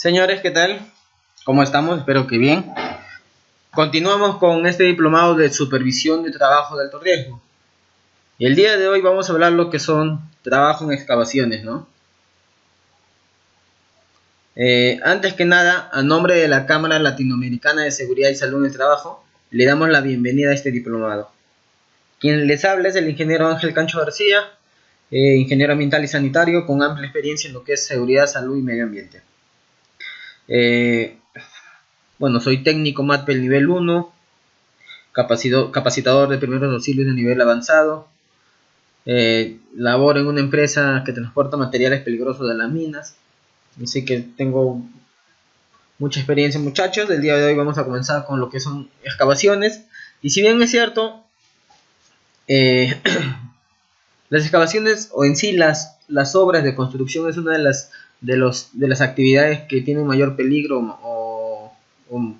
Señores, ¿qué tal? ¿Cómo estamos? Espero que bien. Continuamos con este diplomado de supervisión de trabajo de alto riesgo. Y el día de hoy vamos a hablar lo que son trabajo en excavaciones, ¿no? Antes que nada, a nombre de la Cámara Latinoamericana de Seguridad y Salud en el Trabajo, le damos la bienvenida a este diplomado. Quien les habla es el ingeniero Ángel Cancho García, ingeniero ambiental y sanitario con amplia experiencia en lo que es seguridad, salud y medio ambiente. Bueno, soy técnico MATPEL nivel 1, capacitador de primeros auxilios de nivel avanzado. Laboro en una empresa que transporta materiales peligrosos de las minas. Así que tengo mucha experiencia, muchachos. El día de hoy vamos a comenzar con lo que son excavaciones. Y si bien es cierto, las excavaciones o en sí las obras de construcción es una de las actividades que tienen mayor peligro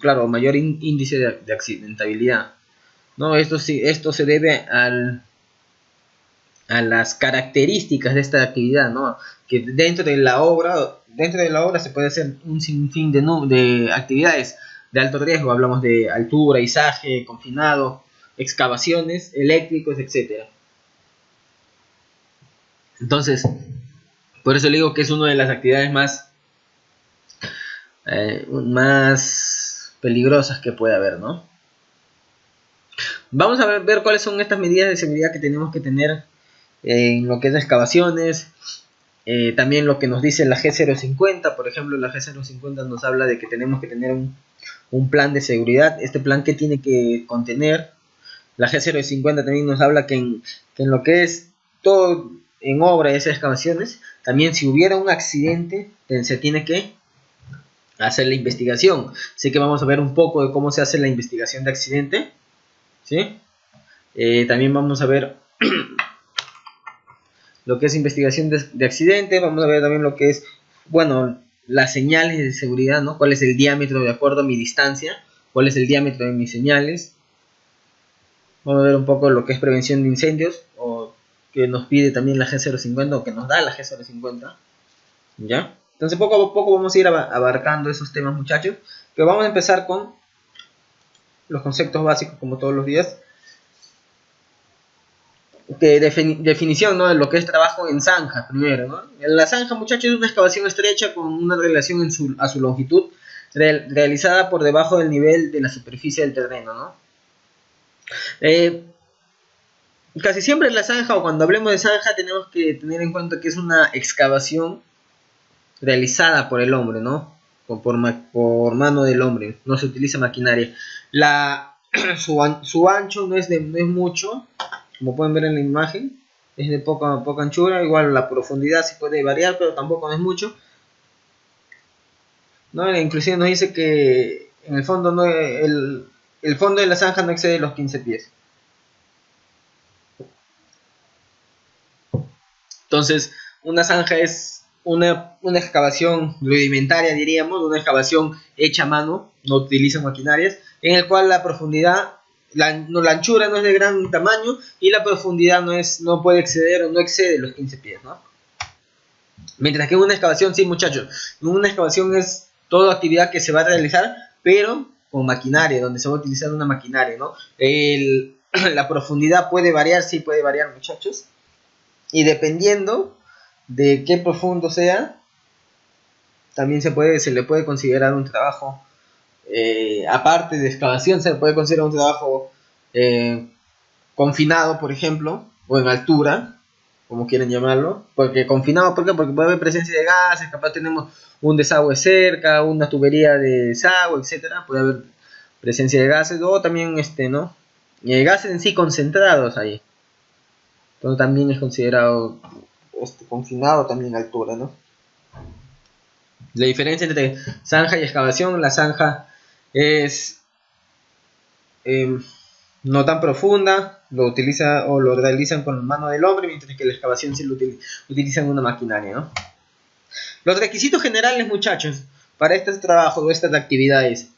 claro, mayor índice de accidentabilidad, ¿no? Esto se debe a las características de esta actividad, ¿no? Que dentro de la obra se puede hacer un sinfín de actividades de alto riesgo. Hablamos de altura, izaje, confinado, excavaciones, eléctricos, etcétera. Entonces, por eso le digo que es una de las actividades más peligrosas que puede haber, ¿no? Vamos a ver cuáles son estas medidas de seguridad que tenemos que tener en lo que es excavaciones. También lo que nos dice la G050, por ejemplo, la G050 nos habla de que tenemos que tener un plan de seguridad. Este plan, ¿qué tiene que contener? La G050 también nos habla que en lo que es todo en obra de esas excavaciones, también si hubiera un accidente, se tiene que hacer la investigación. Así que vamos a ver un poco de cómo se hace la investigación de accidente, ¿sí? También vamos a ver lo que es investigación de accidente. Vamos a ver también lo que es, bueno, las señales de seguridad, ¿no? Cuál es el diámetro de acuerdo a mi distancia, cuál es el diámetro de mis señales. Vamos a ver un poco lo que es prevención de incendios, o que nos pide también la G050, o que nos da la G050, ¿ya? Entonces poco a poco vamos a ir abarcando esos temas, muchachos. Pero vamos a empezar con los conceptos básicos, como todos los días. De definición, ¿no? De lo que es trabajo en zanja, primero, ¿no? La zanja, muchachos, es una excavación estrecha con una relación a su longitud, realizada por debajo del nivel de la superficie del terreno, ¿no? Casi siempre en la zanja, o cuando hablemos de zanja, tenemos que tener en cuenta que es una excavación realizada por el hombre, ¿no? Por mano del hombre, no se utiliza maquinaria. Su ancho no es mucho, como pueden ver en la imagen, es de poca anchura. Igual la profundidad sí puede variar, pero tampoco es mucho, ¿no? Inclusive nos dice que en el fondo el fondo de la zanja no excede los 15 pies. Entonces, una zanja es una excavación rudimentaria, diríamos, una excavación hecha a mano, no utilizan maquinarias, en el cual la profundidad, la anchura no es de gran tamaño y la profundidad no puede exceder o no excede los 15 pies, ¿no? Mientras que en una excavación, sí, muchachos, en una excavación es toda actividad que se va a realizar, pero con maquinaria, donde se va a utilizar una maquinaria, ¿no? La profundidad puede variar, sí puede variar, muchachos. Y dependiendo de qué profundo sea, también se le puede considerar un trabajo, aparte de excavación, se le puede considerar un trabajo confinado, por ejemplo, o en altura, como quieren llamarlo. Porque confinado, ¿por qué? Porque puede haber presencia de gases, capaz tenemos un desagüe cerca, una tubería de desagüe, etcétera. Puede haber presencia de gases, o también ¿no? Gases en sí concentrados ahí. Entonces también es considerado confinado también a altura, ¿no? La diferencia entre zanja y excavación: la zanja es no tan profunda, lo realizan con mano del hombre, mientras que la excavación sí lo utilizan una maquinaria, ¿no? Los requisitos generales, muchachos, para este trabajo o estas actividades: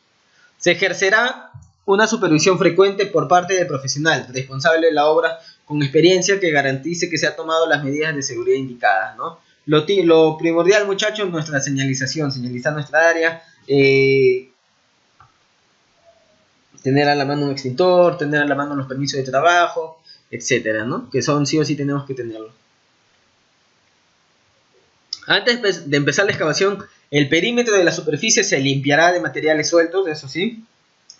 se ejercerá una supervisión frecuente por parte del profesional responsable de la obra, con experiencia, que garantice que se han tomado las medidas de seguridad indicadas, ¿no? lo primordial, muchachos, nuestra señalización, señalizar nuestra área, tener a la mano un extintor, tener a la mano los permisos de trabajo, etcétera, ¿no? Que son sí o sí tenemos que tenerlo. Antes de empezar la excavación, el perímetro de la superficie se limpiará de materiales sueltos, eso sí.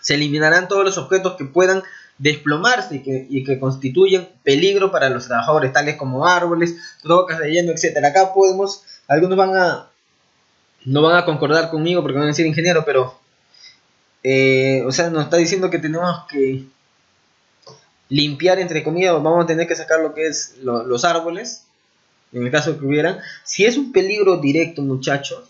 Se eliminarán todos los objetos que puedan desplomarse y que constituyen peligro para los trabajadores, tales como árboles, rocas, relleno, etcétera. Acá podemos, algunos no van a concordar conmigo porque van a decir ingeniero, pero o sea, nos está diciendo que tenemos que limpiar, entre comillas, vamos a tener que sacar lo que es los árboles, en el caso que hubieran. Si es un peligro directo, muchachos,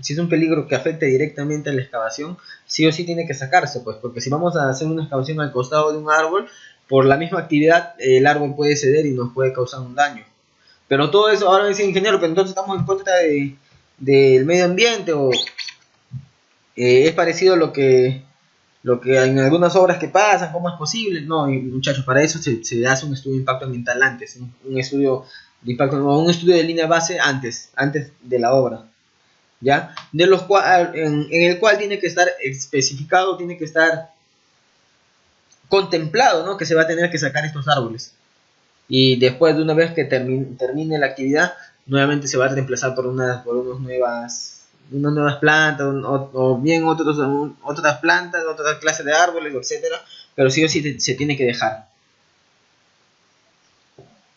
si es un peligro que afecte directamente a la excavación, sí o sí tiene que sacarse, pues, porque si vamos a hacer una excavación al costado de un árbol, por la misma actividad, el árbol puede ceder y nos puede causar un daño. Pero todo eso, ahora me dice ingeniero, pero entonces estamos en contra del medio ambiente, o es parecido a lo que en algunas obras que pasan, ¿cómo es posible? No, muchachos, para eso se hace un estudio de impacto ambiental antes, un estudio de impacto, o un estudio de línea base antes de la obra, ¿ya? En el cual tiene que estar especificado, tiene que estar contemplado, ¿no? Que se va a tener que sacar estos árboles. Y después de una vez que termine la actividad, nuevamente se va a reemplazar por unas nuevas plantas, o bien otras plantas, otras clases de árboles, etcétera. Pero sí o sí se tiene que dejar.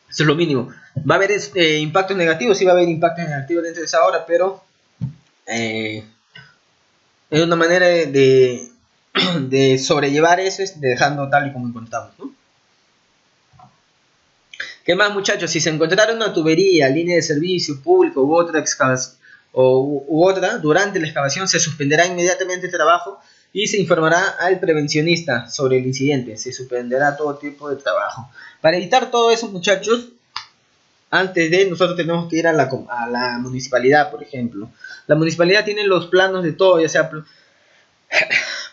Eso es lo mínimo. Va a haber impactos negativos, sí va a haber impactos negativos dentro de esa obra, pero es una manera de sobrellevar eso, es dejando tal y como encontramos, ¿no? ¿Qué más, muchachos? Si se encontrara una tubería, línea de servicio público u otra durante la excavación, se suspenderá inmediatamente el trabajo y se informará al prevencionista sobre el incidente. Se suspenderá todo tipo de trabajo. Para evitar todo eso, muchachos, nosotros tenemos que ir a la municipalidad, por ejemplo. La municipalidad tiene los planos de todo, ya sea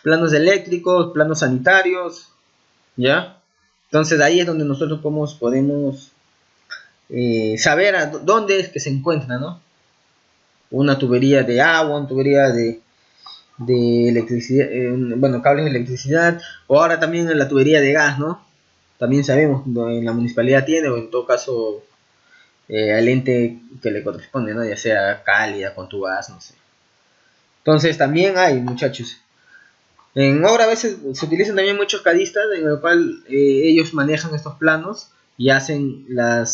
planos eléctricos, planos sanitarios, ¿ya? Entonces ahí es donde nosotros podemos saber dónde es que se encuentra, ¿no? Una tubería de agua, una tubería de electricidad, cables de electricidad, o ahora también en la tubería de gas, ¿no? También sabemos, en la municipalidad tiene, o en todo caso al ente que le corresponde, ¿no? Ya sea cálida, con tu gas, no sé. Entonces también hay, muchachos. En obra a veces se utilizan también muchos cadistas, en el cual ellos manejan estos planos y hacen la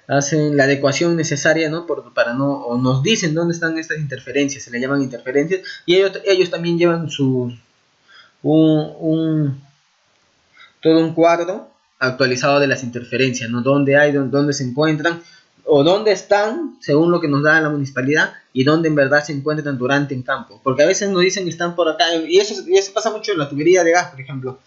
adecuación necesaria, ¿no? O nos dicen dónde están estas interferencias, se le llaman interferencias, y ellos también llevan todo un cuadro actualizado de las interferencias, ¿no? Dónde se encuentran, o dónde están, según lo que nos da la municipalidad, y dónde en verdad se encuentran durante en campo. Porque a veces nos dicen que están por acá, y eso pasa mucho en la tubería de gas, por ejemplo.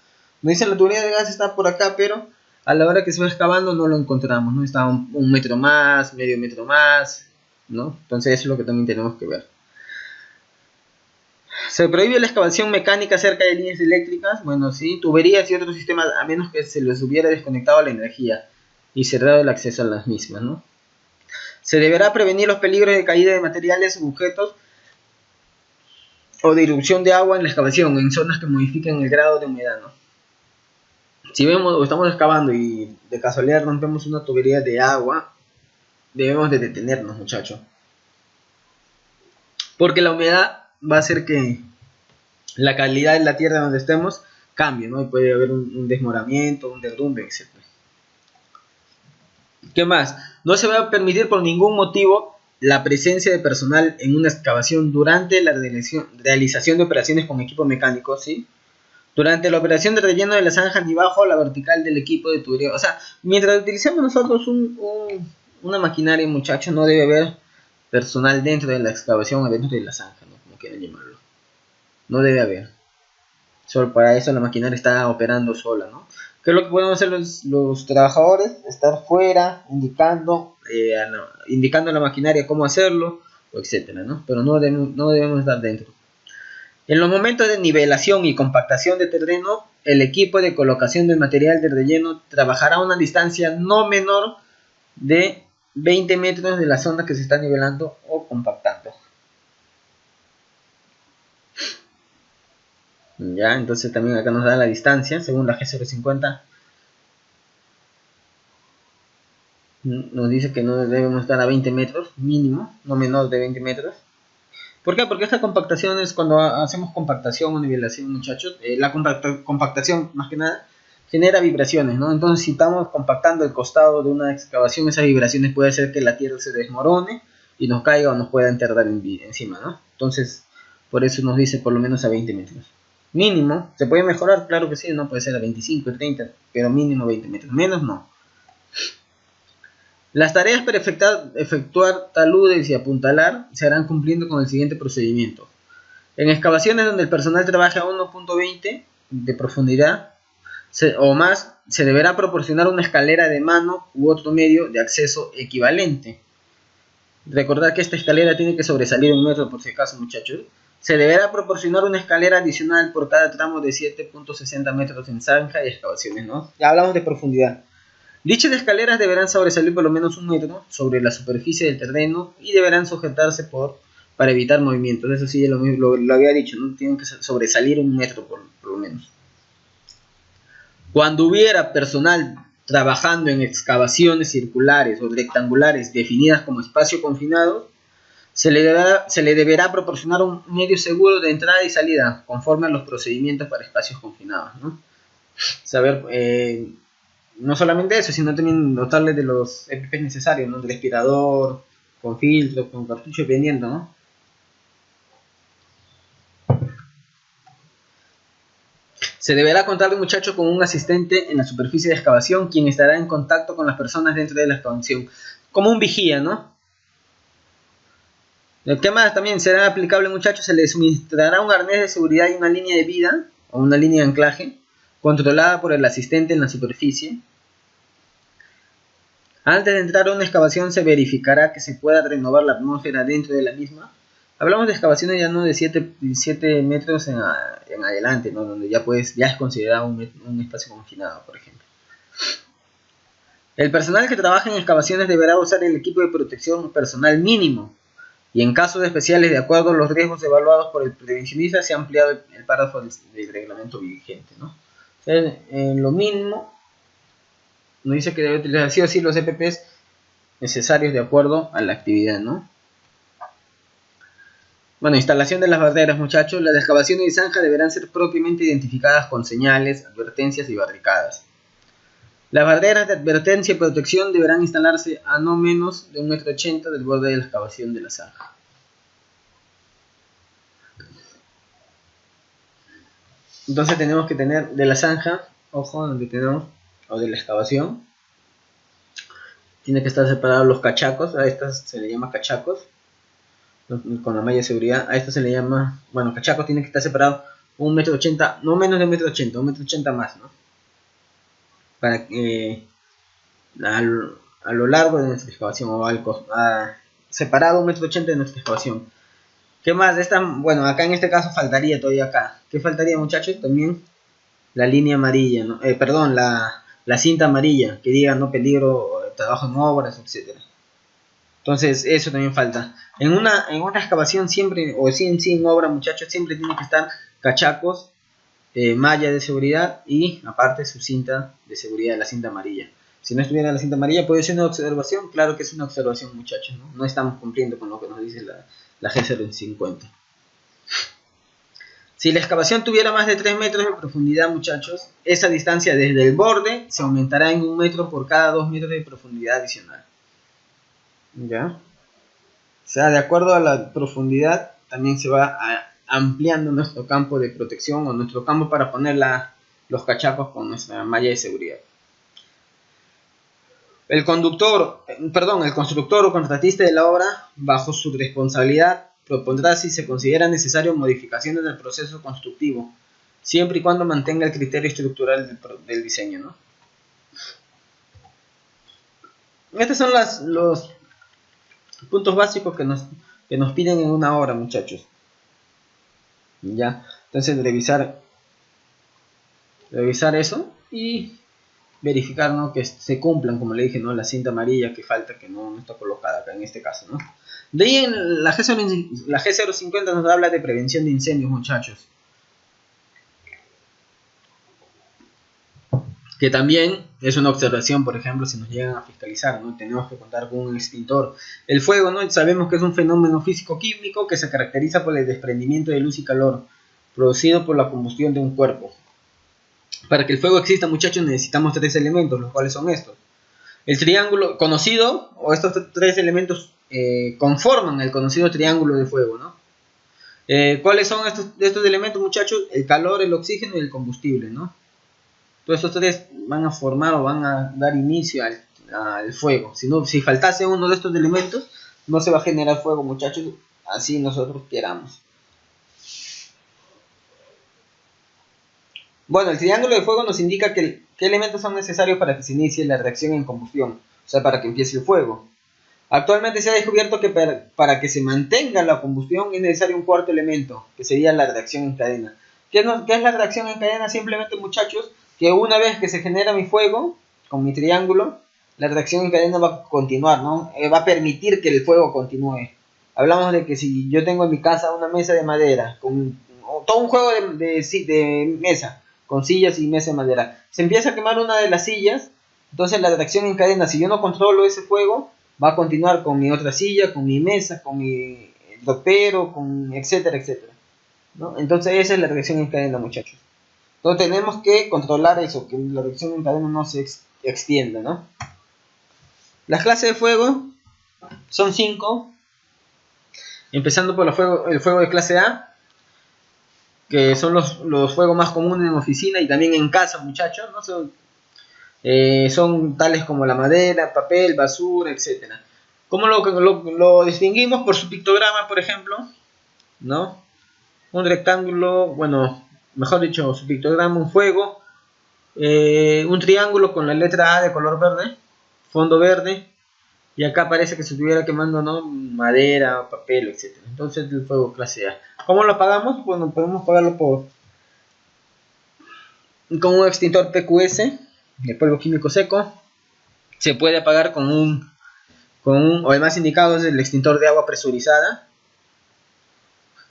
Nos dicen la tubería de gas está por acá, pero a la hora que se va excavando no lo encontramos, ¿no? Está un metro más, medio metro más, ¿no? Entonces eso es lo que también tenemos que ver. Se prohíbe la excavación mecánica cerca de líneas eléctricas, bueno, sí, tuberías y otros sistemas, a menos que se les hubiera desconectado la energía y cerrado el acceso a las mismas, ¿no? Se deberá prevenir los peligros de caída de materiales u objetos o de irrupción de agua en la excavación en zonas que modifiquen el grado de humedad, ¿no? Si vemos o estamos excavando y de casualidad rompemos una tubería de agua, debemos de detenernos, muchachos. Porque la humedad va a hacer que la calidad de la tierra donde estemos cambie, ¿no? Y puede haber un desmoronamiento, un derrumbe, etc. ¿Qué más? No se va a permitir por ningún motivo la presencia de personal en una excavación durante la realización de operaciones con equipo mecánico, ¿sí? Durante la operación de relleno de la zanja ni bajo la vertical del equipo de tubería. O sea, mientras utilicemos nosotros una maquinaria, muchachos, no debe haber personal dentro de la excavación o dentro de la zanja, ¿no? Como quieran llamarlo. No debe haber. Solo para eso la maquinaria está operando sola, ¿no? ¿Qué es lo que podemos hacer los trabajadores? Estar fuera, indicando a la maquinaria cómo hacerlo, etcétera, ¿no? Pero no debemos estar dentro. En los momentos de nivelación y compactación de terreno, el equipo de colocación del material de relleno trabajará a una distancia no menor de 20 metros de la zona que se está nivelando o compactando. Ya, entonces también acá nos da la distancia, según la G050. Nos dice que no debemos estar a 20 metros, mínimo, no menor de 20 metros. ¿Por qué? Porque esta compactación es cuando hacemos compactación o nivelación, muchachos. La compactación, más que nada, genera vibraciones, ¿no? Entonces, si estamos compactando el costado de una excavación, esas vibraciones puede hacer que la tierra se desmorone y nos caiga o nos pueda enterrar encima, ¿no? Entonces, por eso nos dice por lo menos a 20 metros. Mínimo, se puede mejorar, claro que sí, no puede ser a 25, 30, pero mínimo 20 metros. Menos no. Las tareas para efectuar taludes y apuntalar se harán cumpliendo con el siguiente procedimiento. En excavaciones donde el personal trabaja a 1.20 de profundidad o más, se deberá proporcionar una escalera de mano u otro medio de acceso equivalente. Recordad que esta escalera tiene que sobresalir 1 metro por si acaso, muchachos. Se deberá proporcionar una escalera adicional por cada tramo de 7.60 metros en zanja y excavaciones, ¿no? Ya hablamos de profundidad. Dichas escaleras deberán sobresalir por lo menos 1 metro sobre la superficie del terreno y deberán sujetarse para evitar movimientos. Eso sí, lo había dicho, ¿no? Tienen que sobresalir 1 metro por lo menos. Cuando hubiera personal trabajando en excavaciones circulares o rectangulares definidas como espacio confinado, se le deberá proporcionar un medio seguro de entrada y salida conforme a los procedimientos para espacios confinados, ¿no? Saber, no solamente eso, sino también dotarle de los EPPs necesarios, ¿no? Del respirador, con filtro, con cartucho, dependiendo, ¿no? Se deberá contar, muchachos, con un asistente en la superficie de excavación, quien estará en contacto con las personas dentro de la excavación, como un vigía, ¿no? El tema también será aplicable, muchachos, se le suministrará un arnés de seguridad y una línea de vida, o una línea de anclaje, controlada por el asistente en la superficie. Antes de entrar a una excavación se verificará que se pueda renovar la atmósfera dentro de la misma. Hablamos de excavaciones ya no de 7 metros en adelante, ¿no? Donde ya es considerado un espacio confinado, por ejemplo. El personal que trabaja en excavaciones deberá usar el equipo de protección personal mínimo y en casos especiales, de acuerdo a los riesgos evaluados por el prevencionista, se ha ampliado el párrafo del reglamento vigente, ¿no? O sea, en lo mínimo nos dice que debe utilizar sí o sí los EPPs necesarios de acuerdo a la actividad, ¿no? Bueno, instalación de las barreras, muchachos. Las excavaciones de zanja deberán ser propiamente identificadas con señales, advertencias y barricadas. Las barreras de advertencia y protección deberán instalarse a no menos de 1,80 m del borde de la excavación de la zanja. Entonces tenemos que tener de la zanja, ojo, donde tenemos, o de la excavación, tiene que estar separados los cachacos. A estas se le llama cachacos, con la malla de seguridad. A esto se le llama, bueno, cachacos tienen que estar separados 1,80 m, no menos de 1,80 m, 1,80 m más, ¿no? Para que a lo largo de nuestra excavación, o separado 1,80 m de nuestra excavación. ¿Qué más? Bueno, acá en este caso faltaría todavía acá. ¿Qué faltaría, muchachos? También la línea amarilla, ¿no? Perdón, la cinta amarilla, que diga no peligro, trabajo en obras, etcétera. Entonces, eso también falta. En una excavación siempre, o sí en obra, muchachos, siempre tiene que estar cachacos, malla de seguridad y aparte su cinta de seguridad, la cinta amarilla. Si no estuviera la cinta amarilla, puede ser una observación. Claro que es una observación, muchachos, ¿no? No estamos cumpliendo con lo que nos dice la G050. Si la excavación tuviera más de 3 metros de profundidad, muchachos, esa distancia desde el borde se aumentará en 1 metro por cada 2 metros de profundidad adicional. ¿Ya? O sea, de acuerdo a la profundidad, también se va ampliando nuestro campo de protección o nuestro campo para poner los cachacos con nuestra malla de seguridad. El constructor o contratista de la obra, bajo su responsabilidad, propondrá si se considera necesario modificaciones del proceso constructivo, siempre y cuando mantenga el criterio estructural del diseño, ¿no? Estos son los puntos básicos que nos piden en una obra, muchachos. Ya, entonces revisar eso y verificar, ¿no?, que se cumplan, como le dije, ¿no?, la cinta amarilla que falta, que no está colocada acá en este caso, ¿no? De ahí en la G050 nos habla de prevención de incendios, muchachos. Que también es una observación, por ejemplo, si nos llegan a fiscalizar, ¿no? Tenemos que contar con un extintor. El fuego, ¿no?, sabemos que es un fenómeno físico-químico que se caracteriza por el desprendimiento de luz y calor producido por la combustión de un cuerpo. Para que el fuego exista, muchachos, necesitamos tres elementos, los cuales son estos. El triángulo conocido, o estos tres elementos conforman el conocido triángulo de fuego, ¿no? ¿Cuáles son estos elementos, muchachos? El calor, el oxígeno y el combustible, ¿no? Todos estos tres van a formar o van a dar inicio al fuego. Si faltase uno de estos elementos, no se va a generar fuego, muchachos, así nosotros queramos. Bueno, el triángulo de fuego nos indica qué elementos son necesarios para que se inicie la reacción en combustión, o sea, para que empiece el fuego. Actualmente se ha descubierto que para que se mantenga la combustión es necesario un cuarto elemento, que sería la reacción en cadena. ¿Qué es la reacción en cadena? Simplemente, muchachos, que una vez que se genera mi fuego, con mi triángulo, la reacción en cadena va a continuar, ¿no? Va a permitir que el fuego continúe. Hablamos de que si yo tengo en mi casa una mesa de madera, con todo un juego de mesa, con sillas y mesa de madera, se empieza a quemar una de las sillas, entonces la reacción en cadena, si yo no controlo ese fuego, va a continuar con mi otra silla, con mi mesa, con mi ropero, con etcétera, etcétera, ¿no? Entonces esa es la reacción en cadena, muchachos. Entonces tenemos que controlar eso, que la reacción en cadena no se extienda, ¿no? Las clases de fuego son 5, empezando por el fuego de clase A, que son los fuegos más comunes en oficina y también en casa, muchachos, ¿no? Son tales como la madera, papel, basura, etcétera. ¿Cómo lo distinguimos? Por su pictograma, por ejemplo, ¿no? Un rectángulo, bueno, mejor dicho, su pictograma, un fuego, un triángulo con la letra A de color verde, fondo verde, y acá parece que se estuviera quemando, ¿no?, madera, papel, etcétera. Entonces el fuego clase A. ¿Cómo lo apagamos? Bueno, podemos apagarlo con un extintor PQS de polvo químico seco. Se puede apagar o el más indicado es el extintor de agua presurizada.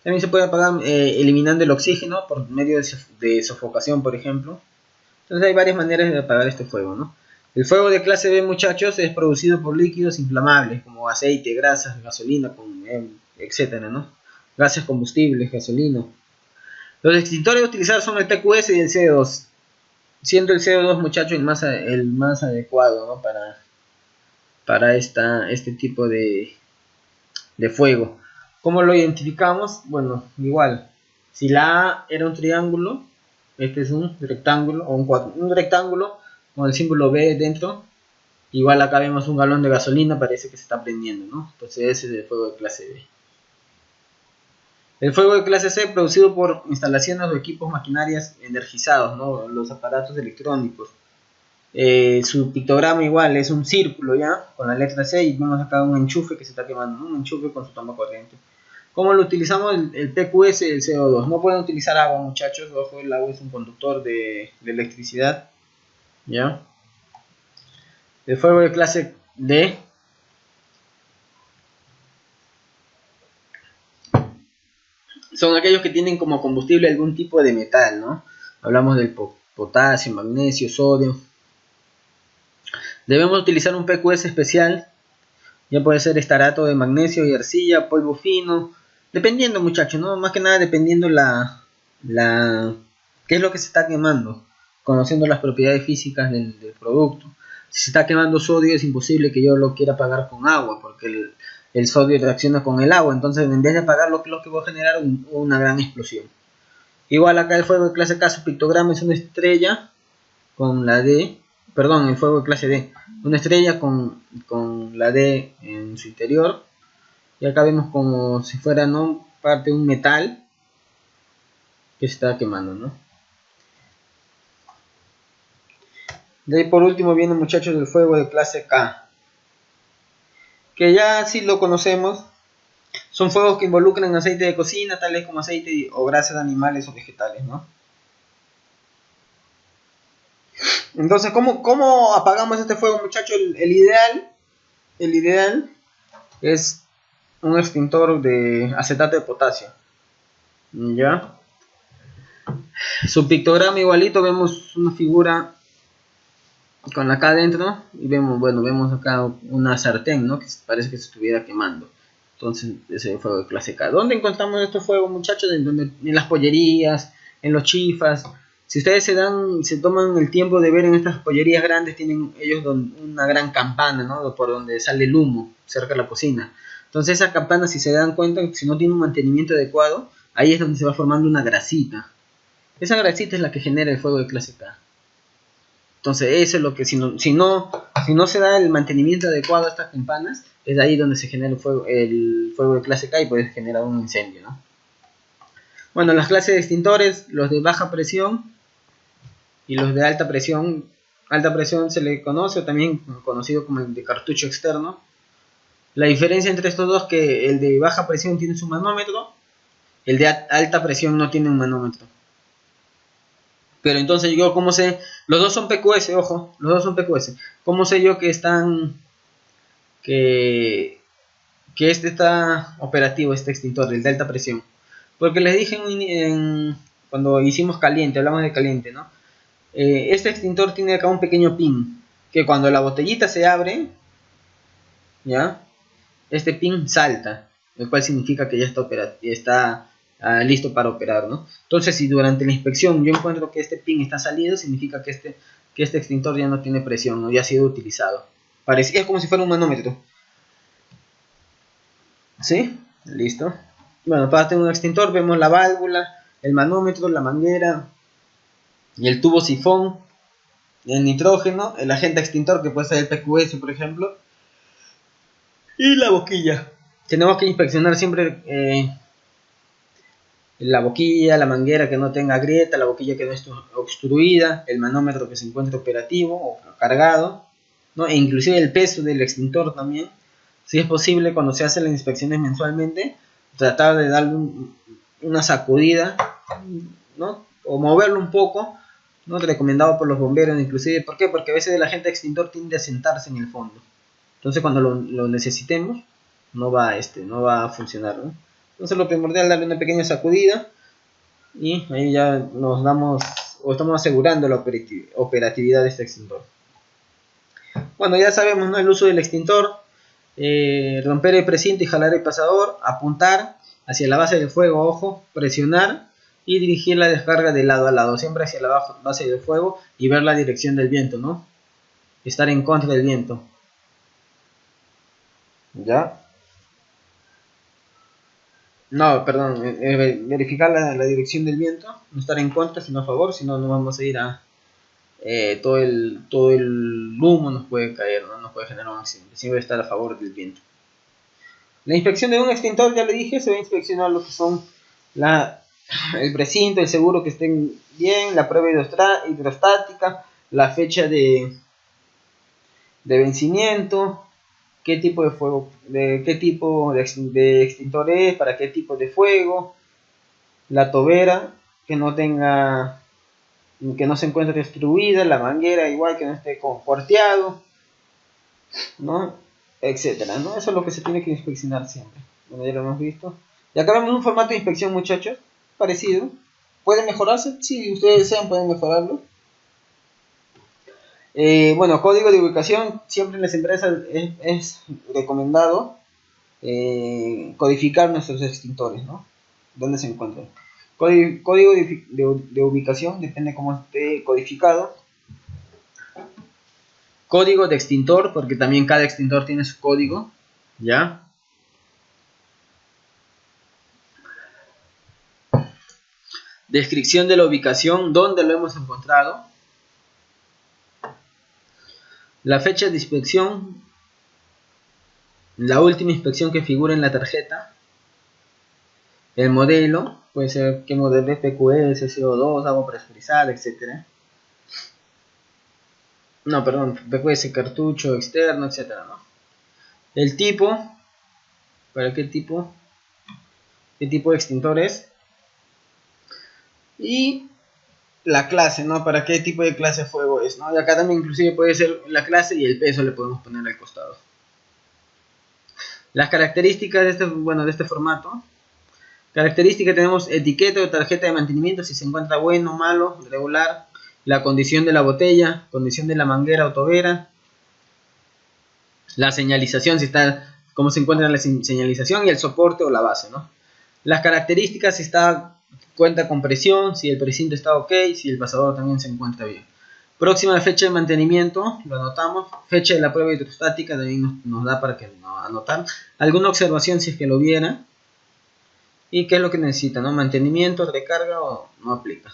También se puede apagar eliminando el oxígeno por medio de sofocación, por ejemplo. Entonces hay varias maneras de apagar este fuego, ¿no? El fuego de clase B, muchachos, es producido por líquidos inflamables como aceite, grasas, gasolina, etcétera, ¿no? Gases combustibles, gasolina. Los extintores a utilizar son el PQS y el CO2, siendo el CO2, muchachos, el más adecuado, ¿no?, para este tipo de fuego. ¿Cómo lo identificamos? Bueno, igual, si la A era un triángulo, este es un rectángulo, o un rectángulo con el símbolo B dentro, igual acá vemos un galón de gasolina, parece que se está prendiendo, ¿no? Entonces ese es el fuego de clase B. El fuego de clase C, producido por instalaciones o equipos maquinarias energizados, ¿no?, los aparatos electrónicos. Su pictograma igual es un círculo, ya, con la letra C, y vemos acá un enchufe que se está quemando, ¿no?, un enchufe con su toma corriente. ¿Cómo lo utilizamos? El PQS y el CO2. No pueden utilizar agua, muchachos. Ojo, el agua es un conductor de electricidad, ¿ya? El fuego de clase D son aquellos que tienen como combustible algún tipo de metal, ¿no? Hablamos del potasio, magnesio, sodio. Debemos utilizar un PQS especial. Ya puede ser estarato de magnesio y arcilla, polvo fino, dependiendo, muchachos, ¿no? Más que nada dependiendo qué es lo que se está quemando, conociendo las propiedades físicas del producto. Si se está quemando sodio, es imposible que yo lo quiera apagar con agua, porque el sodio reacciona con el agua, entonces en vez de apagarlo, lo que va a generar una gran explosión. Igual acá el fuego de clase K, su pictograma es una estrella con la D, perdón, el fuego de clase D, una estrella con la D en su interior, y acá vemos como si fuera, ¿no?, parte de un metal que se está quemando, ¿no? De ahí por último viene, muchachos, el fuego de clase K, que ya sí lo conocemos. Son fuegos que involucran aceite de cocina, tales como aceite o grasas de animales o vegetales, ¿no? Entonces, ¿cómo apagamos este fuego, muchachos? El ideal es un extintor de acetato de potasio. ¿Ya? Su pictograma igualito, vemos una figura con acá adentro y vemos acá una sartén, ¿no? Que parece que se estuviera quemando. Entonces, ese fuego de clase K. ¿Dónde encontramos estos fuegos, muchachos? En las pollerías, en los chifas. Si ustedes se toman el tiempo de ver en estas pollerías grandes, tienen ellos una gran campana, ¿no? Por donde sale el humo, cerca de la cocina. Entonces esa campana, si se dan cuenta, si no tiene un mantenimiento adecuado, ahí es donde se va formando una grasita. Esa grasita es la que genera el fuego de clase K. Entonces eso es lo que, si no se da el mantenimiento adecuado a estas campanas, es ahí donde se genera el fuego de clase K y puede generar un incendio, ¿no? Bueno, las clases de extintores, los de baja presión y los de alta presión se le conoce, o también conocido como el de cartucho externo. La diferencia entre estos dos es que el de baja presión tiene su manómetro, el de alta presión no tiene un manómetro. Pero entonces yo, ¿cómo sé? Los dos son PQS, ojo, los dos son PQS. ¿Cómo sé yo que que este está operativo, este extintor, el de alta presión? Porque les dije cuando hicimos caliente, hablamos de caliente, ¿no? Este extintor tiene acá un pequeño pin, que cuando la botellita se abre, ¿ya? Este pin salta, lo cual significa que ya está listo para operar, ¿no? Entonces, si durante la inspección yo encuentro que este pin está salido, significa que este extintor ya no tiene presión, ¿no? Ya ha sido utilizado. Es como si fuera un manómetro. ¿Sí? Listo. Bueno, para tener un extintor vemos la válvula, el manómetro, la manguera y el tubo sifón, el nitrógeno, el agente extintor que puede ser el PQS, por ejemplo, y la boquilla. Tenemos que inspeccionar siempre la boquilla, la manguera que no tenga grieta, la boquilla que no esté obstruida, el manómetro que se encuentre operativo o cargado, ¿no? E inclusive el peso del extintor también. Si es posible, cuando se hacen las inspecciones mensualmente, tratar de darle una sacudida, ¿no? O moverlo un poco, ¿no? Recomendado por los bomberos inclusive. ¿Por qué? Porque a veces el agente extintor tiende a sentarse en el fondo. Entonces cuando lo necesitemos, no va a funcionar, ¿no? Entonces lo primordial es darle una pequeña sacudida y ahí ya nos damos o estamos asegurando la operatividad de este extintor. Bueno, ya sabemos, ¿no? El uso del extintor, romper el precinto y jalar el pasador, apuntar hacia la base del fuego, ojo, presionar y dirigir la descarga de lado a lado, siempre hacia la base del fuego y ver la dirección del viento, ¿no? Estar en contra del viento. ¿Ya? No, perdón, verificar la dirección del viento, no estar en contra, sino a favor, si no, no vamos a ir a... todo el humo nos puede caer, ¿no? Nos puede generar un accidente, siempre estar a favor del viento. La inspección de un extintor, ya le dije, se va a inspeccionar lo que son el precinto, el seguro que estén bien, la prueba hidrostática, la fecha de vencimiento, qué tipo de fuego, qué tipo de extintor es, para qué tipo de fuego, la tobera que no se encuentre destruida, la manguera igual que no esté cuarteado, ¿no? Etcétera, ¿no? Eso es lo que se tiene que inspeccionar siempre. Bueno, ya lo hemos visto. Y acá vemos un formato de inspección, muchachos, parecido. ¿Puede mejorarse? Si ustedes desean, pueden mejorarlo. Bueno, código de ubicación, siempre en las empresas es recomendado codificar nuestros extintores, ¿no? ¿Dónde se encuentran? Código de ubicación, depende cómo esté codificado. Código de extintor, porque también cada extintor tiene su código, ¿ya? Descripción de la ubicación, dónde lo hemos encontrado. La fecha de inspección, la última inspección que figura en la tarjeta. El modelo, puede ser qué modelo es, PQS, CO2, agua presurizada, etc. No, perdón, PQS, cartucho externo, etc. ¿no? El tipo, para qué tipo de extintor es. Y la clase, ¿no? Para qué tipo de clase de fuego es, ¿no? Y acá también inclusive puede ser la clase y el peso le podemos poner al costado. Las características de este formato. Características, tenemos etiqueta o tarjeta de mantenimiento, si se encuentra bueno, malo, regular. La condición de la botella, condición de la manguera o tobera. La señalización, si está, cómo se encuentra la señalización, y el soporte o la base, ¿no? Las características, si cuenta con presión, si el precinto está ok, si el pasador también se encuentra bien. Próxima fecha de mantenimiento, lo anotamos. Fecha de la prueba hidrostática también nos da para que anotar. Alguna observación si es que lo viera. Y qué es lo que necesita, ¿no? Mantenimiento, recarga o no aplica.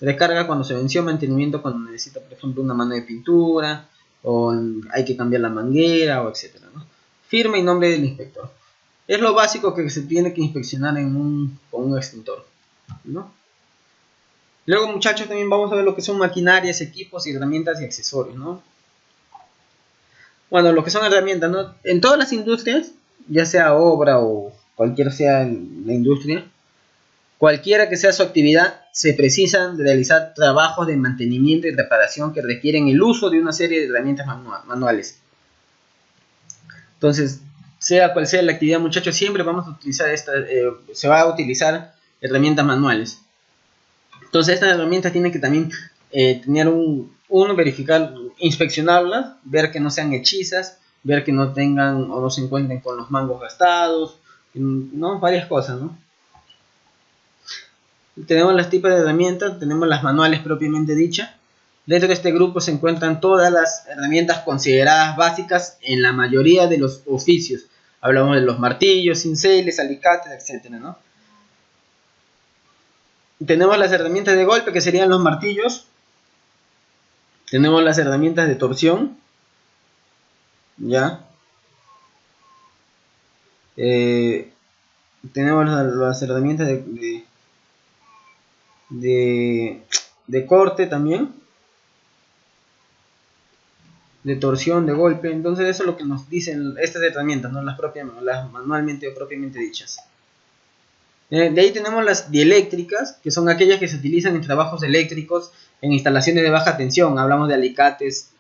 Recarga cuando se venció, mantenimiento cuando necesita, por ejemplo, una mano de pintura, o hay que cambiar la manguera, o etcétera, ¿no? Firma y nombre del inspector. Es lo básico que se tiene que inspeccionar con un extintor, ¿no? Luego, muchachos, también vamos a ver lo que son maquinarias, equipos, herramientas y accesorios, ¿no? Bueno, lo que son herramientas, ¿no? En todas las industrias, ya sea obra o cualquiera sea la industria, cualquiera que sea su actividad, se precisan de realizar trabajos de mantenimiento y reparación que requieren el uso de una serie de herramientas manuales. Entonces, sea cual sea la actividad, muchachos, siempre vamos a utilizar se va a utilizar herramientas manuales. Entonces, estas herramientas tienen que también tener verificar, inspeccionarlas, ver que no sean hechizas, ver que no tengan o no se encuentren con los mangos gastados, ¿no? Varias cosas, ¿no? Tenemos los tipos de herramientas, tenemos las manuales propiamente dichas. Dentro de este grupo se encuentran todas las herramientas consideradas básicas en la mayoría de los oficios. Hablamos de los martillos, cinceles, alicates, etcétera, ¿no? Tenemos las herramientas de golpe, que serían los martillos. Tenemos las herramientas de torsión, ¿ya? Tenemos las herramientas de corte también, de torsión, de golpe. Entonces eso es lo que nos dicen estas herramientas, ¿no? Las manualmente o propiamente dichas. De ahí tenemos las dieléctricas, que son aquellas que se utilizan en trabajos eléctricos, en instalaciones de baja tensión. Hablamos de alicates,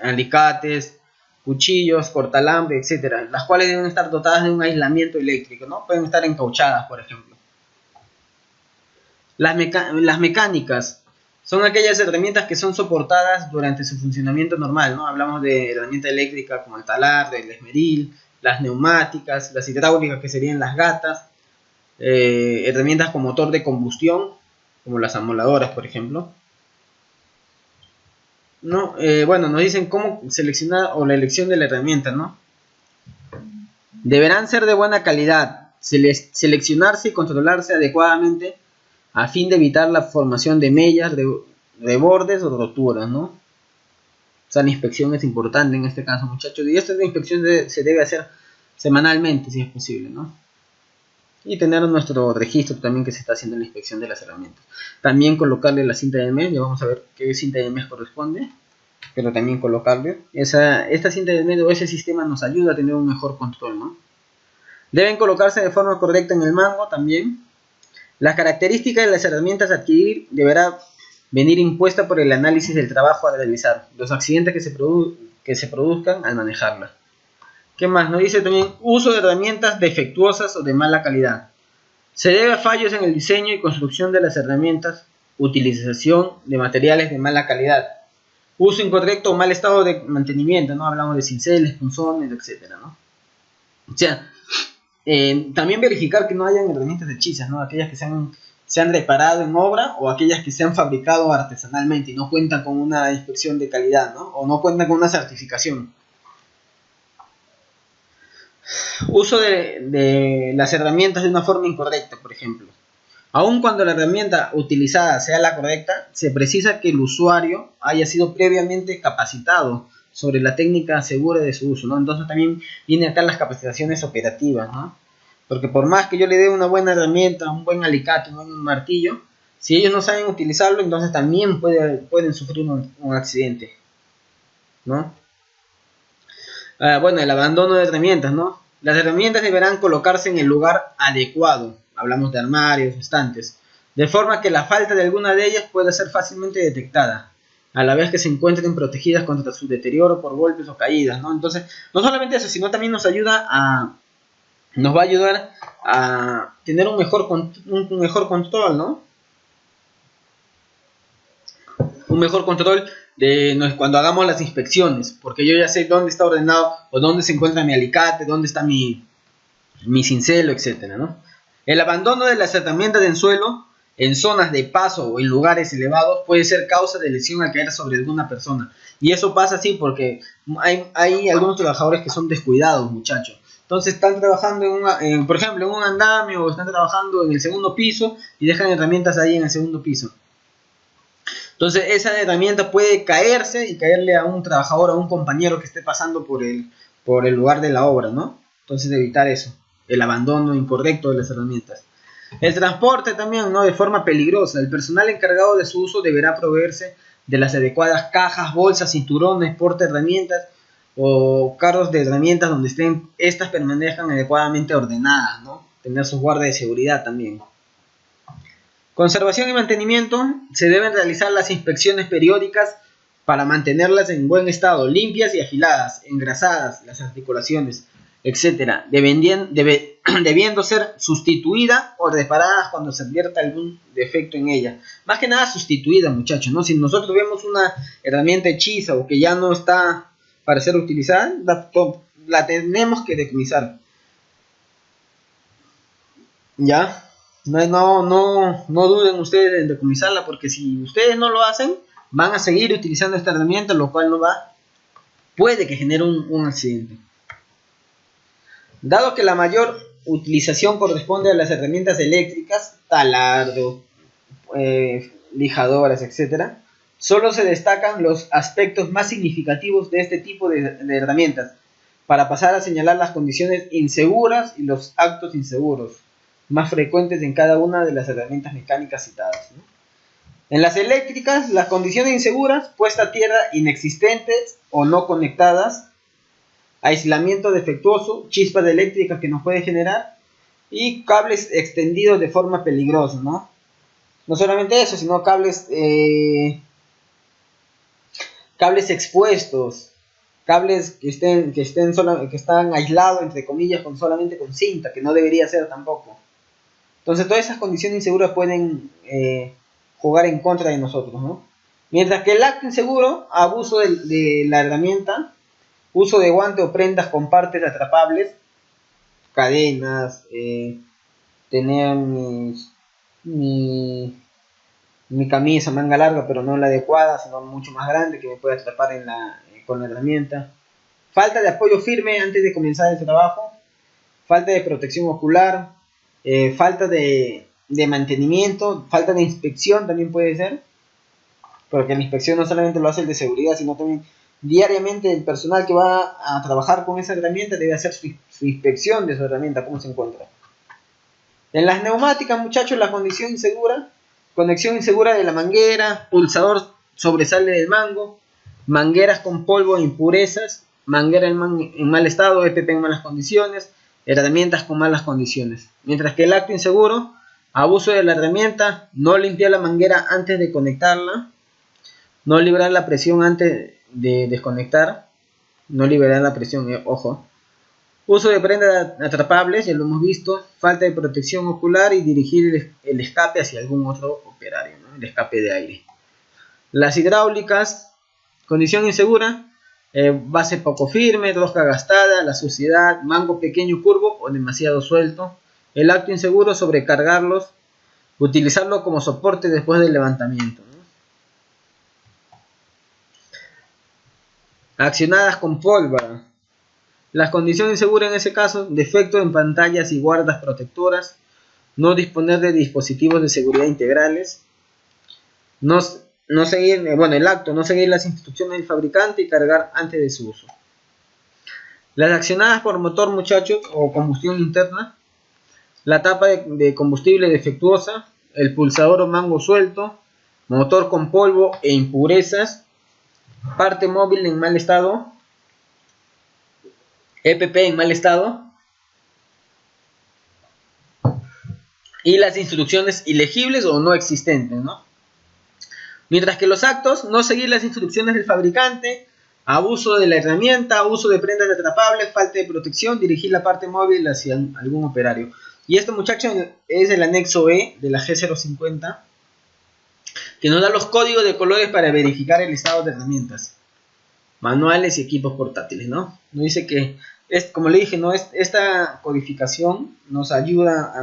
alicates, cuchillos, cortalambre, etcétera, las cuales deben estar dotadas de un aislamiento eléctrico, ¿no? Pueden estar encauchadas, por ejemplo. Las mecánicas son aquellas herramientas que son soportadas durante su funcionamiento normal, ¿no? Hablamos de herramientas eléctricas como el taladro, el esmeril, las neumáticas, las hidráulicas, que serían las gatas, herramientas con motor de combustión, como las amoladoras, por ejemplo, ¿no? Nos dicen cómo seleccionar o la elección de la herramienta, ¿no? Deberán ser de buena calidad, seleccionarse y controlarse adecuadamente a fin de evitar la formación de mellas, rebordes o roturas, ¿no? O sea, la inspección es importante en este caso, muchachos, y esta inspección se debe hacer semanalmente, si es posible, ¿no? Y tener nuestro registro también que se está haciendo la inspección de las herramientas. También colocarle la cinta de mes, ya vamos a ver qué cinta de mes corresponde, pero también colocarle. Esta cinta de mes o ese sistema nos ayuda a tener un mejor control, ¿no? Deben colocarse de forma correcta en el mango también. Las características de las herramientas a adquirir deberá venir impuesta por el análisis del trabajo a realizar, los accidentes que se produzcan al manejarla. ¿Qué más? Nos dice también uso de herramientas defectuosas o de mala calidad. Se debe a fallos en el diseño y construcción de las herramientas, utilización de materiales de mala calidad, uso incorrecto o mal estado de mantenimiento, ¿no? Hablamos de cinceles, punzones, etcétera, ¿no? O sea, también verificar que no hayan herramientas hechizas, ¿no? Aquellas que se han reparado en obra o aquellas que se han fabricado artesanalmente y no cuentan con una inspección de calidad, ¿no? O no cuentan con una certificación. Uso de las herramientas de una forma incorrecta, por ejemplo. Aun cuando la herramienta utilizada sea la correcta, se precisa que el usuario haya sido previamente capacitado sobre la técnica segura de su uso, ¿no? Entonces también vienen acá las capacitaciones operativas, ¿no? Porque por más que yo le dé una buena herramienta, un buen alicate, un buen martillo, si ellos no saben utilizarlo, entonces también pueden sufrir un accidente, ¿no? El abandono de herramientas, ¿no? Las herramientas deberán colocarse en el lugar adecuado. Hablamos de armarios, estantes, de forma que la falta de alguna de ellas pueda ser fácilmente detectada, a la vez que se encuentren protegidas contra su deterioro por golpes o caídas, ¿no? Entonces, no solamente eso, sino también nos va a ayudar a tener un mejor control, ¿no? Un mejor control cuando hagamos las inspecciones, porque yo ya sé dónde está ordenado o dónde se encuentra mi alicate, dónde está mi cincelo, etcétera, ¿no? El abandono de las herramientas en suelo, en zonas de paso o en lugares elevados, puede ser causa de lesión al caer sobre alguna persona. Y eso pasa así porque hay algunos trabajadores que son descuidados, muchachos. Entonces están trabajando por ejemplo, en un andamio, o están trabajando en el segundo piso y dejan herramientas ahí en el segundo piso. Entonces esa herramienta puede caerse y caerle a un trabajador, a un compañero que esté pasando por el lugar de la obra, ¿no? Entonces evitar eso, el abandono incorrecto de las herramientas. El transporte también, ¿no? De forma peligrosa. El personal encargado de su uso deberá proveerse de las adecuadas cajas, bolsas, cinturones, porta herramientas o carros de herramientas donde estas permanezcan adecuadamente ordenadas, ¿no? Tener sus guardas de seguridad también. Conservación y mantenimiento. Se deben realizar las inspecciones periódicas para mantenerlas en buen estado, limpias y afiladas, engrasadas, las articulaciones, etcétera, debiendo ser sustituida o reparadas cuando se advierta algún defecto en ella. Más que nada sustituida, muchachos, ¿no? Si nosotros vemos una herramienta hechiza o que ya no está para ser utilizada, la tenemos que decomisar. ¿Ya? No duden ustedes en decomisarla, porque si ustedes no lo hacen, van a seguir utilizando esta herramienta, lo cual puede que genere un accidente. Dado que la mayor utilización corresponde a las herramientas eléctricas, taladro, lijadoras, etc., solo se destacan los aspectos más significativos de este tipo de herramientas, para pasar a señalar las condiciones inseguras y los actos inseguros más frecuentes en cada una de las herramientas mecánicas citadas, ¿no? En las eléctricas, las condiciones inseguras: puesta a tierra inexistentes o no conectadas, aislamiento defectuoso, chispas eléctricas que nos puede generar, y cables extendidos de forma peligrosa, ¿no? No solamente eso, sino cables expuestos, cables que están aislados, entre comillas, solamente con cinta, que no debería ser tampoco. Entonces todas esas condiciones inseguras pueden jugar en contra de nosotros, ¿no? Mientras que el acto inseguro: abuso de la herramienta, uso de guante o prendas con partes atrapables, cadenas, tener mi camisa manga larga pero no la adecuada, sino mucho más grande, que me puede atrapar con la herramienta. Falta de apoyo firme antes de comenzar el trabajo, falta de protección ocular, falta de mantenimiento, falta de inspección también puede ser, porque la inspección no solamente lo hace el de seguridad, sino también diariamente el personal que va a trabajar con esa herramienta debe hacer su inspección de su herramienta, cómo se encuentra. En las neumáticas, muchachos, la condición insegura: conexión insegura de la manguera, pulsador sobresale del mango, mangueras con polvo e impurezas, manguera en mal estado, EPP en malas condiciones, herramientas con malas condiciones. Mientras que el acto inseguro: abuso de la herramienta, no limpiar la manguera antes de conectarla, no liberar la presión antes de desconectar, no liberar la presión, ojo. Uso de prendas atrapables, ya lo hemos visto. Falta de protección ocular y dirigir el escape hacia algún otro operario, ¿no? El escape de aire. Las hidráulicas: condición insegura: base poco firme, rosca gastada, la suciedad, mango pequeño curvo o demasiado suelto. El acto inseguro: sobrecargarlos, utilizarlo como soporte después del levantamiento, ¿no? Accionadas con pólvora. Las condiciones inseguras en ese caso: defecto en pantallas y guardas protectoras, no disponer de dispositivos de seguridad integrales, no seguir, el acto: no seguir las instrucciones del fabricante y cargar antes de su uso. Las accionadas por motor, muchachos, o combustión interna: la tapa de combustible defectuosa, el pulsador o mango suelto, motor con polvo e impurezas, parte móvil en mal estado, EPP en mal estado, y las instrucciones ilegibles o no existentes, ¿no? Mientras que los actos, no seguir las instrucciones del fabricante, abuso de la herramienta, abuso de prendas atrapables, falta de protección, dirigir la parte móvil hacia algún operario. Y esto, muchachos, es el anexo E de la G050, que nos da los códigos de colores para verificar el estado de herramientas, manuales y equipos portátiles, ¿no? Nos dice que, como le dije, ¿no? Esta codificación nos ayuda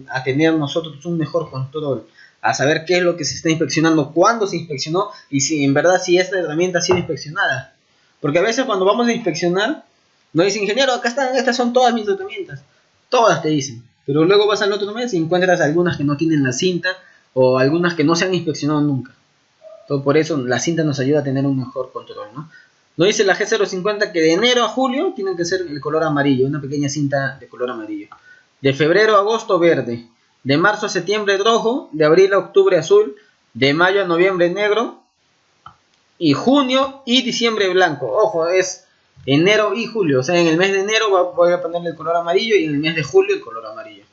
a tener nosotros un mejor control, a saber qué es lo que se está inspeccionando, cuándo se inspeccionó y si en verdad si esta herramienta ha sido inspeccionada. Porque a veces cuando vamos a inspeccionar, nos dice, ingeniero, acá están, estas son todas mis herramientas. Todas te dicen. Pero luego vas al otro mes y encuentras algunas que no tienen la cinta o algunas que no se han inspeccionado nunca. Todo por eso la cinta nos ayuda a tener un mejor control, ¿no? Nos dice la G050 que de enero a julio tienen que ser el color amarillo, una pequeña cinta de color amarillo. De febrero a agosto verde. De marzo a septiembre rojo, de abril a octubre azul, de mayo a noviembre negro, y junio y diciembre blanco. Ojo, es enero y julio, o sea, en el mes de enero voy a ponerle el color amarillo y en el mes de julio el color amarillo.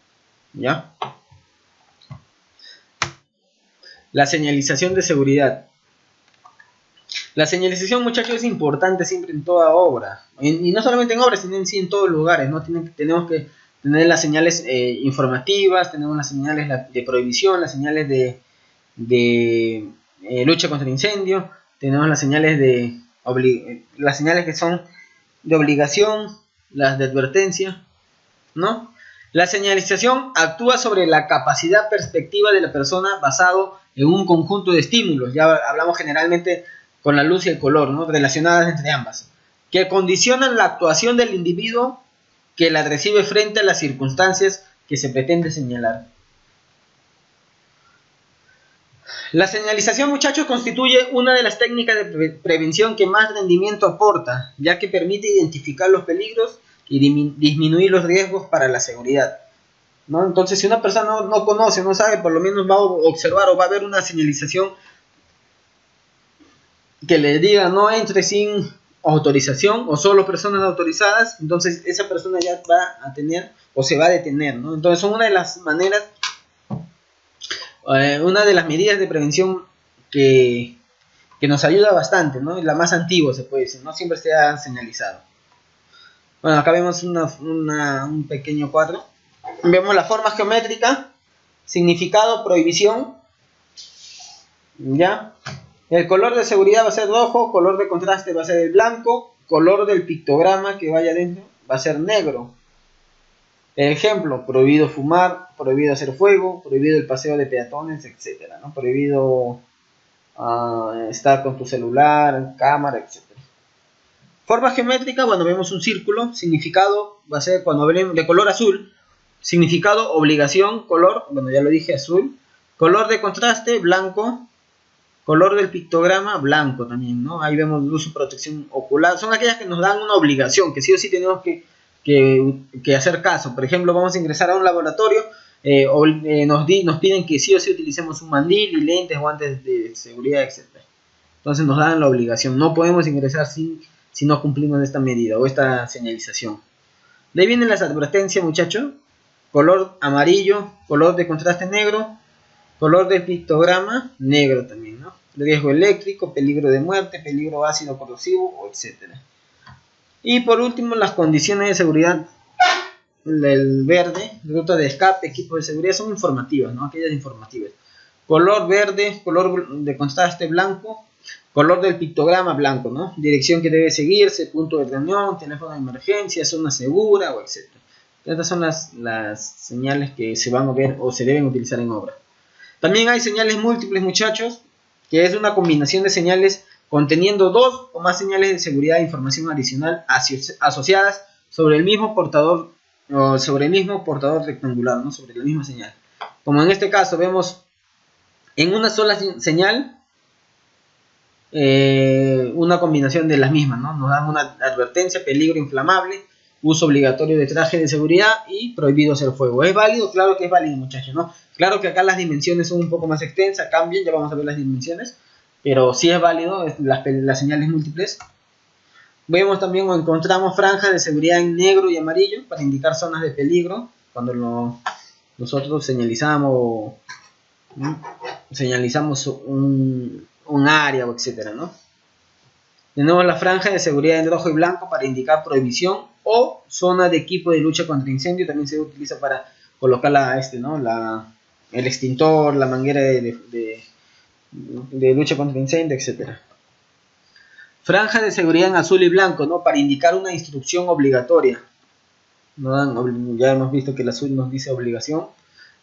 ¿Ya? La señalización de seguridad. La señalización, muchachos, es importante siempre en toda obra, y no solamente en obras, sino en todos lugares, ¿no? Tenemos que tener las señales informativas, tenemos las señales de prohibición, las señales de lucha contra el incendio, tenemos las señales las señales que son de obligación, las de advertencia, ¿no? La señalización actúa sobre la capacidad perspectiva de la persona basado en un conjunto de estímulos, ya hablamos generalmente con la luz y el color, ¿no? Relacionadas entre ambas, que condicionan la actuación del individuo que la recibe frente a las circunstancias que se pretende señalar. La señalización, muchachos, constituye una de las técnicas de prevención que más rendimiento aporta, ya que permite identificar los peligros y disminuir los riesgos para la seguridad, ¿no? Entonces, si una persona no conoce, no sabe, por lo menos va a observar o va a ver una señalización que le diga no entre sin autorización o solo personas autorizadas, entonces esa persona ya va a tener o se va a detener, ¿no? Entonces son una de las maneras, una de las medidas de prevención que nos ayuda bastante, ¿no? La más antigua se puede decir, no siempre se ha señalizado. Bueno, acá vemos un pequeño cuadro, vemos la forma geométrica, significado, prohibición, ¿ya? El color de seguridad va a ser rojo, color de contraste va a ser el blanco, color del pictograma que vaya adentro va a ser negro. Ejemplo, prohibido fumar, prohibido hacer fuego, prohibido el paseo de peatones, etc., ¿no? Prohibido estar con tu celular, cámara, etc. Forma geométrica, bueno, vemos un círculo, significado va a ser cuando hablemos de color azul, significado, obligación, color, bueno, ya lo dije, azul, color de contraste, blanco, color del pictograma, blanco también, ¿no? Ahí vemos luz y protección ocular. Son aquellas que nos dan una obligación, que sí o sí tenemos que hacer caso. Por ejemplo, vamos a ingresar a un laboratorio, nos piden que sí o sí utilicemos un mandil y lentes, guantes de seguridad, etc. Entonces nos dan la obligación. No podemos ingresar si no cumplimos esta medida o esta señalización. De ahí vienen las advertencias, muchachos. Color amarillo, color de contraste negro, color de pictograma negro también, ¿no? Riesgo eléctrico, peligro de muerte, peligro ácido corrosivo, etc. Y por último, las condiciones de seguridad. El verde, ruta de escape, equipo de seguridad, son informativas, ¿no? Aquellas informativas. Color verde, color de contraste blanco, color del pictograma blanco, ¿no? Dirección que debe seguirse, punto de reunión, teléfono de emergencia, zona segura, o etc. Estas son las señales que se van a ver o se deben utilizar en obra. También hay señales múltiples, muchachos, que es una combinación de señales conteniendo dos o más señales de seguridad e información adicional asociadas sobre el mismo portador rectangular, ¿no? Sobre la misma señal. Como en este caso vemos en una sola señal una combinación de las mismas, ¿no? Nos dan una advertencia, peligro inflamable, uso obligatorio de traje de seguridad y prohibido hacer fuego. ¿Es válido? Claro que es válido, muchachos, ¿no? Claro que acá las dimensiones son un poco más extensas, cambian, ya vamos a ver las dimensiones, pero sí es válido las señales múltiples. Vemos también o encontramos franjas de seguridad en negro y amarillo para indicar zonas de peligro cuando nosotros señalizamos un área, etcétera, ¿no? De nuevo, la franja de seguridad en rojo y blanco para indicar prohibición o zona de equipo de lucha contra incendio. También se utiliza para colocar el extintor, la manguera de lucha contra incendio, etcétera. Franja de seguridad en azul y blanco, ¿no? Para indicar una instrucción obligatoria. Ya hemos visto que el azul nos dice obligación.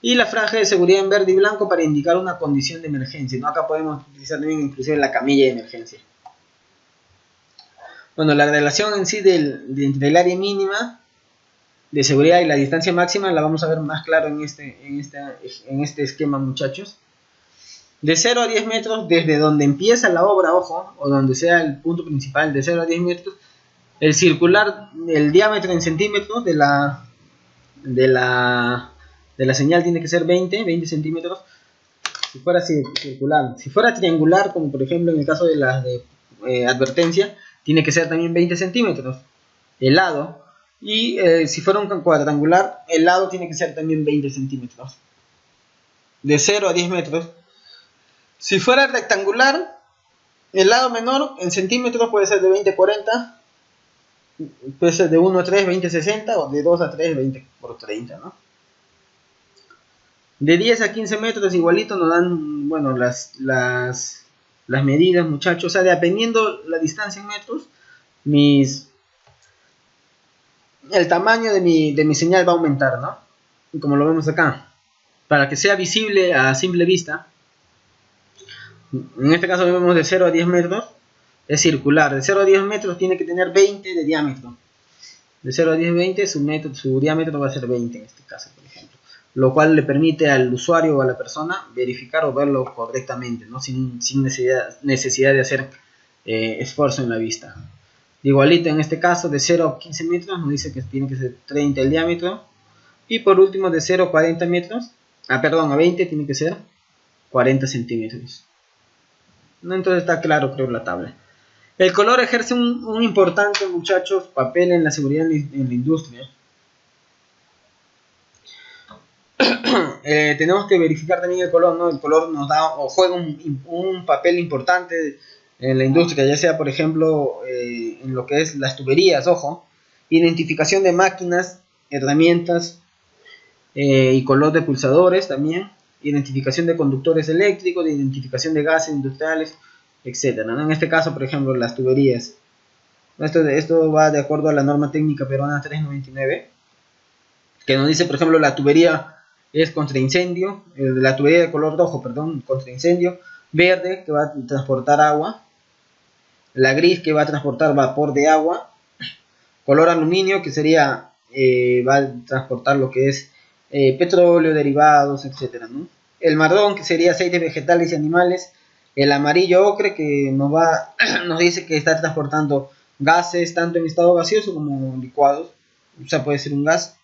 Y la franja de seguridad en verde y blanco para indicar una condición de emergencia, ¿no? Acá podemos utilizar también inclusive la camilla de emergencia. Bueno, la relación en sí entre el área mínima de seguridad y la distancia máxima la vamos a ver más claro en este esquema, muchachos. De 0 a 10 metros, desde donde empieza la obra, ojo, o donde sea el punto principal, de 0 a 10 metros, el circular, el diámetro en centímetros de la señal tiene que ser 20 centímetros, si fuera circular. Si fuera triangular, como por ejemplo en el caso de las de advertencia, tiene que ser también 20 centímetros el lado. Y si fuera un cuadrangular, el lado tiene que ser también 20 centímetros. De 0 a 10 metros. Si fuera rectangular, el lado menor en centímetros puede ser de 20-40, puede ser de 1 a 3, 20-60, o de 2 a 3, 20x30, ¿no? De 10 a 15 metros igualito nos dan, bueno, las medidas, muchachos. O sea, dependiendo la distancia en metros, el tamaño de mi señal va a aumentar, ¿no? Y como lo vemos acá, para que sea visible a simple vista, en este caso vemos de 0 a 10 metros, es circular. De 0 a 10 metros tiene que tener 20 de diámetro. De 0 a 10, 20, su diámetro va a ser 20 en este caso, por ejemplo. Lo cual le permite al usuario o a la persona verificar o verlo correctamente, ¿no? Sin necesidad de hacer esfuerzo en la vista. Igualito en este caso, de 0 a 15 metros nos dice que tiene que ser 30 el diámetro. Y por último, de 0 a 40 metros, a 20 tiene que ser 40 centímetros. ¿No? Entonces está claro, creo, la tabla. El color ejerce un importante, muchachos, papel en la seguridad en la industria. Tenemos que verificar también el color, ¿no? El color nos da o juega un papel importante en la industria, ya sea, por ejemplo, en lo que es las tuberías, ojo, identificación de máquinas, herramientas y color de pulsadores también, identificación de conductores eléctricos, de identificación de gases industriales, etcétera, ¿no? En este caso, por ejemplo, las tuberías. Esto va de acuerdo a la norma técnica peruana 399, que nos dice, por ejemplo, la tubería es contra incendio, la tubería de color rojo, perdón, contra incendio, verde, que va a transportar agua, la gris, que va a transportar vapor de agua, color aluminio, que sería, va a transportar lo que es petróleo, derivados, etcétera, ¿no? El marrón, que sería aceites vegetales y animales, el amarillo ocre, que nos dice que está transportando gases tanto en estado gaseoso como licuados, o sea, puede ser un gas.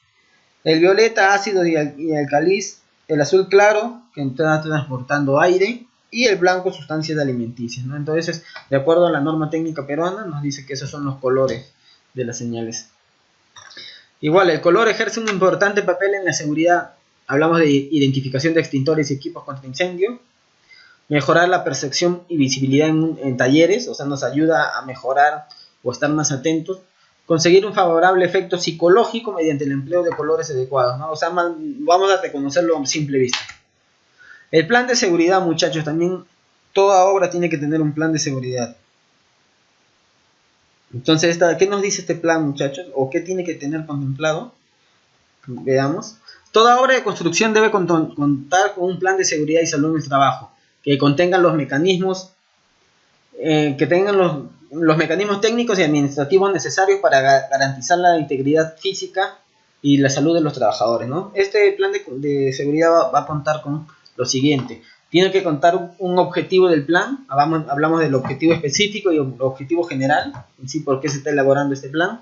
El violeta, ácido y alcaliz. El azul claro, que está transportando aire. Y el blanco, sustancias alimenticias, ¿no? Entonces, de acuerdo a la norma técnica peruana, nos dice que esos son los colores de las señales. Igual, el color ejerce un importante papel en la seguridad. Hablamos de identificación de extintores y equipos contra incendio. Mejorar la percepción y visibilidad en talleres, o sea, nos ayuda a mejorar o estar más atentos. Conseguir un favorable efecto psicológico mediante el empleo de colores adecuados, ¿no? O sea, vamos a reconocerlo a simple vista. El plan de seguridad, muchachos, también toda obra tiene que tener un plan de seguridad. Entonces, ¿qué nos dice este plan, muchachos? ¿O qué tiene que tener contemplado? Veamos. Toda obra de construcción debe contar con un plan de seguridad y salud en el trabajo, que contengan los mecanismos, que tengan los mecanismos técnicos y administrativos necesarios para garantizar la integridad física y la salud de los trabajadores, ¿no? Este plan de seguridad va a contar con lo siguiente. Tiene que contar un objetivo del plan. Hablamos del objetivo específico y el objetivo general, en sí, por qué se está elaborando este plan.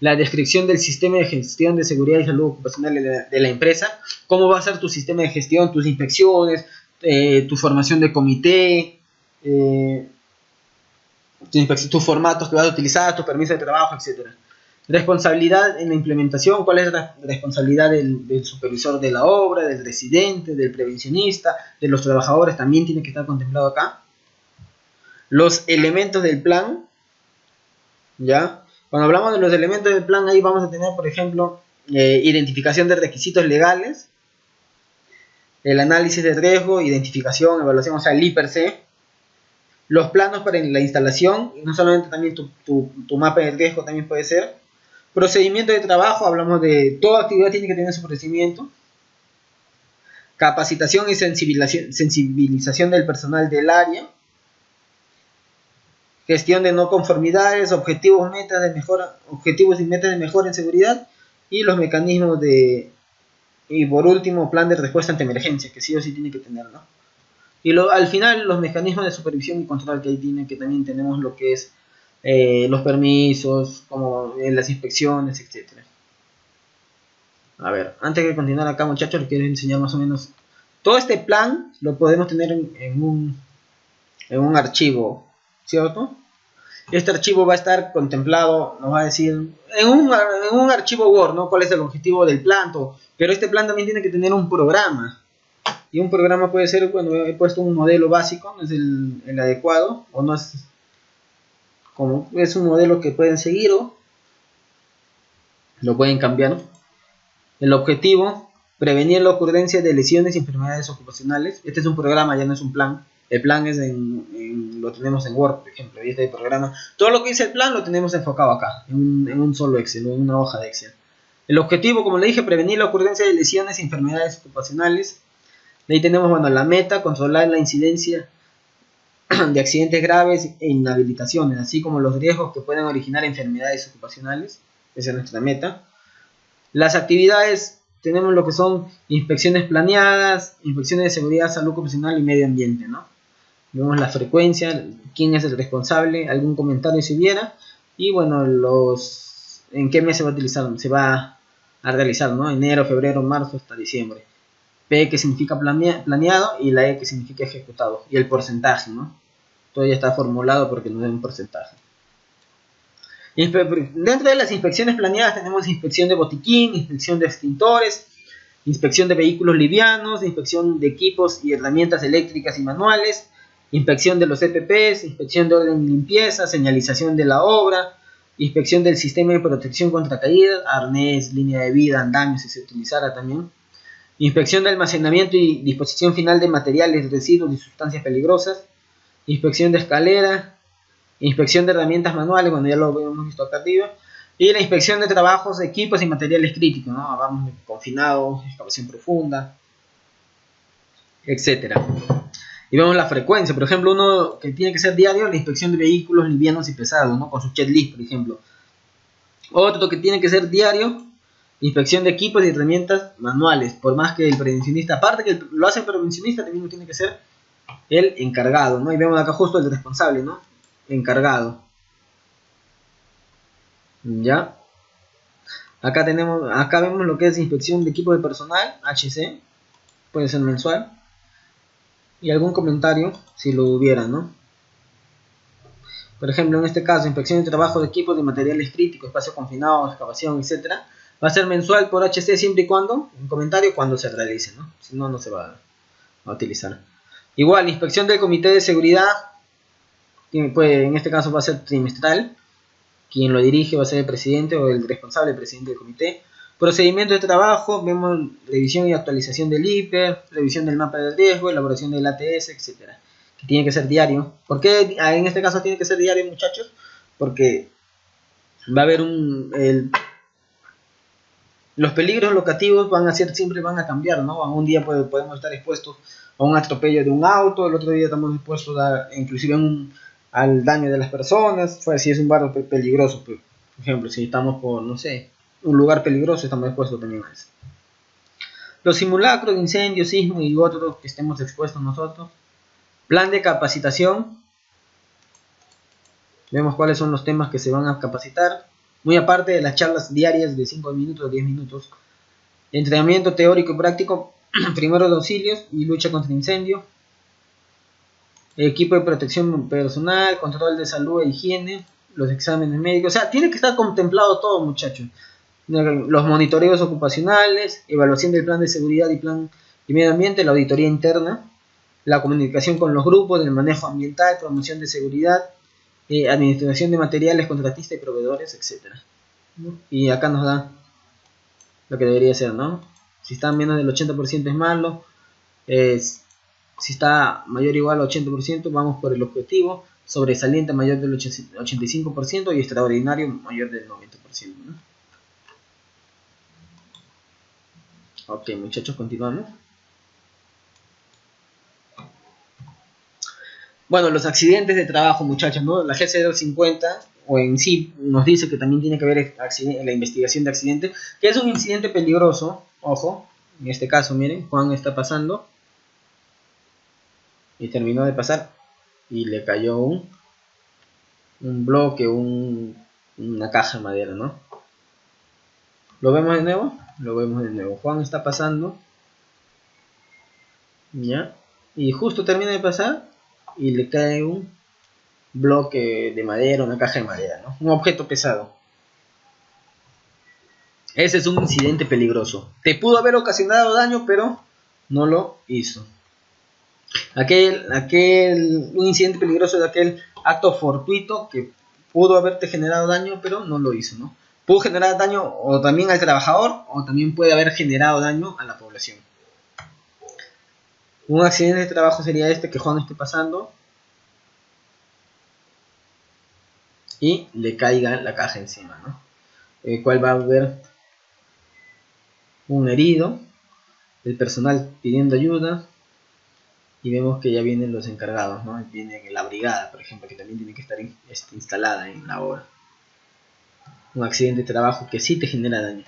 La descripción del sistema de gestión de seguridad y salud ocupacional de la empresa. Cómo va a ser tu sistema de gestión, tus inspecciones, tu formación de comité, tus formatos que vas a utilizar, tu permiso de trabajo, etc. Responsabilidad en la implementación, cuál es la responsabilidad del supervisor de la obra, del residente, del prevencionista, de los trabajadores, también tiene que estar contemplado acá. Los elementos del plan, ¿ya? Cuando hablamos de los elementos del plan, ahí vamos a tener, por ejemplo, identificación de requisitos legales, el análisis de riesgo, identificación, evaluación, o sea, el I per se, los planos para la instalación, no solamente también tu mapa de riesgo también puede ser. Procedimiento de trabajo, hablamos de toda actividad tiene que tener su procedimiento. Capacitación y sensibilización del personal del área. Gestión de no conformidades, objetivos y metas de mejora en seguridad. Y los mecanismos y por último, plan de respuesta ante emergencia, que sí o sí tiene que tener, ¿no? Y al final, los mecanismos de supervisión y control que ahí tiene, que también tenemos lo que es los permisos, como las inspecciones, etcétera. A ver, antes de continuar acá, muchachos, les quiero enseñar más o menos. Todo este plan lo podemos tener en un archivo, ¿cierto? Este archivo va a estar contemplado, nos va a decir, en un archivo Word, ¿no? ¿Cuál es el objetivo del plan? Pero este plan también tiene que tener un programa. Y un programa puede ser, bueno, he puesto un modelo básico, no es el adecuado, o no es, como es un modelo que pueden seguir o lo pueden cambiar. El objetivo, prevenir la ocurrencia de lesiones y enfermedades ocupacionales. Este es un programa, ya no es un plan. El plan es lo tenemos en Word, por ejemplo, y este programa. Todo lo que dice el plan lo tenemos enfocado acá, en un solo Excel, en una hoja de Excel. El objetivo, como le dije, prevenir la ocurrencia de lesiones y enfermedades ocupacionales. De ahí tenemos, bueno, la meta, controlar la incidencia de accidentes graves e inhabilitaciones, así como los riesgos que pueden originar enfermedades ocupacionales. Esa es nuestra meta. Las actividades, tenemos lo que son inspecciones planeadas, inspecciones de seguridad, salud ocupacional y medio ambiente, ¿no? Vemos la frecuencia, quién es el responsable, algún comentario si hubiera, y bueno, en qué mes se va a utilizar, se va a realizar, ¿no? Enero, febrero, marzo hasta diciembre. P que significa planeado y la E que significa ejecutado. Y el porcentaje, ¿no? Todo ya está formulado porque nos da un porcentaje. Dentro de las inspecciones planeadas tenemos inspección de botiquín, inspección de extintores, inspección de vehículos livianos, inspección de equipos y herramientas eléctricas y manuales, inspección de los EPPs, inspección de orden y limpieza, señalización de la obra, inspección del sistema de protección contra caídas, arnés, línea de vida, andamio si se utilizara también. Inspección de almacenamiento y disposición final de materiales, residuos y sustancias peligrosas. Inspección de escalera. Inspección de herramientas manuales, bueno, ya lo hemos visto acá arriba. Y la inspección de trabajos, equipos y materiales críticos, ¿no? Hablamos de confinado, excavación profunda, etcétera. Y vemos la frecuencia, por ejemplo, uno que tiene que ser diario, la inspección de vehículos livianos y pesados, ¿no? Con su checklist, por ejemplo. Otro que tiene que ser diario, inspección de equipos y herramientas manuales, por más que el prevencionista, aparte que lo hace el prevencionista, también tiene que ser el encargado, ¿no? Y vemos acá justo el responsable, ¿no? Encargado. ¿Ya? Acá vemos lo que es inspección de equipo de personal, HC, puede ser mensual. Y algún comentario, si lo hubiera, ¿no? Por ejemplo, en este caso, inspección de trabajo de equipos de materiales críticos, espacio confinado, excavación, etcétera. Va a ser mensual por HC siempre y cuando, un comentario cuando se realice, ¿no? Si no, no se va a utilizar. Igual, inspección del comité de seguridad, en este caso va a ser trimestral. Quien lo dirige va a ser el presidente o el responsable, el presidente del comité. Procedimiento de trabajo, vemos revisión y actualización del IPER, revisión del mapa de riesgo, elaboración del ATS, etcétera. Que tiene que ser diario. ¿Por qué en este caso tiene que ser diario, muchachos? Porque va a haber los peligros locativos siempre van a cambiar, ¿no? Un día podemos estar expuestos a un atropello de un auto, el otro día estamos expuestos inclusive al daño de las personas, si es un barrio peligroso, por ejemplo, si estamos por, no sé, un lugar peligroso, estamos expuestos también a eso. Los simulacros de incendios, sismos y otros que estemos expuestos nosotros. Plan de capacitación. Vemos cuáles son los temas que se van a capacitar. Muy aparte de las charlas diarias de 5 minutos, 10 minutos. Entrenamiento teórico y práctico, primeros auxilios y lucha contra incendio. Equipo de protección personal, control de salud e higiene. los exámenes médicos, o sea, tiene que estar contemplado todo, muchachos. Los monitoreos ocupacionales, evaluación del plan de seguridad y plan y medio ambiente, la auditoría interna, la comunicación con los grupos, el manejo ambiental, promoción de seguridad, administración de materiales, contratistas y proveedores, etcétera. Y acá nos da lo que debería ser, ¿no? Si está menos del 80% es malo, si está mayor o igual al 80%, vamos por el objetivo, sobresaliente mayor del 85% y extraordinario mayor del 90%, ¿no? Ok, muchachos, continuamos. Bueno, los accidentes de trabajo, muchachos, ¿no? La G050 o en sí nos dice que también tiene que ver la investigación de accidentes, que es un incidente peligroso, ojo, en este caso, miren, Juan está pasando y terminó de pasar y le cayó un bloque, una caja de madera, ¿no? ¿Lo vemos de nuevo? Lo vemos de nuevo. Juan está pasando, ¿ya? Y justo termina de pasar y le cae un bloque de madera, una caja de madera, ¿no? Un objeto pesado. Ese es un incidente peligroso. Te pudo haber ocasionado daño, pero no lo hizo. Un incidente peligroso es aquel acto fortuito que pudo haberte generado daño, pero no lo hizo, ¿no? Pudo generar daño o también al trabajador, o también puede haber generado daño a la población. Un accidente de trabajo sería este que Juan esté pasando y le caiga la caja encima, ¿no? El cual va a haber un herido, el personal pidiendo ayuda y vemos que ya vienen los encargados, ¿no? Viene la brigada, por ejemplo, que también tiene que estar instalada en la obra. Un accidente de trabajo que sí te genera daño.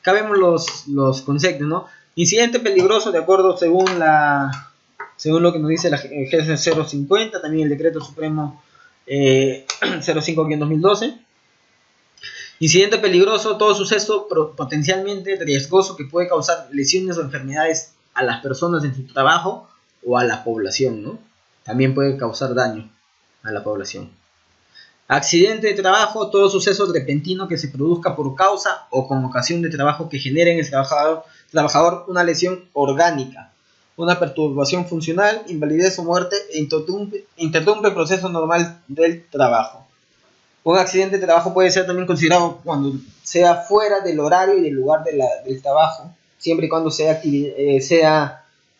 Acá vemos los conceptos, ¿no? Incidente peligroso de acuerdo según lo que nos dice la GS 050, también el decreto supremo 05-2012. Incidente peligroso, todo suceso potencialmente riesgoso que puede causar lesiones o enfermedades a las personas en su trabajo o a la población, ¿no? También puede causar daño a la población. Accidente de trabajo, todo suceso repentino que se produzca por causa o con ocasión de trabajo que genere en el trabajador una lesión orgánica, una perturbación funcional, invalidez o muerte e interrumpe el proceso normal del trabajo. Un accidente de trabajo puede ser también considerado cuando sea fuera del horario y del lugar del trabajo, siempre y cuando sea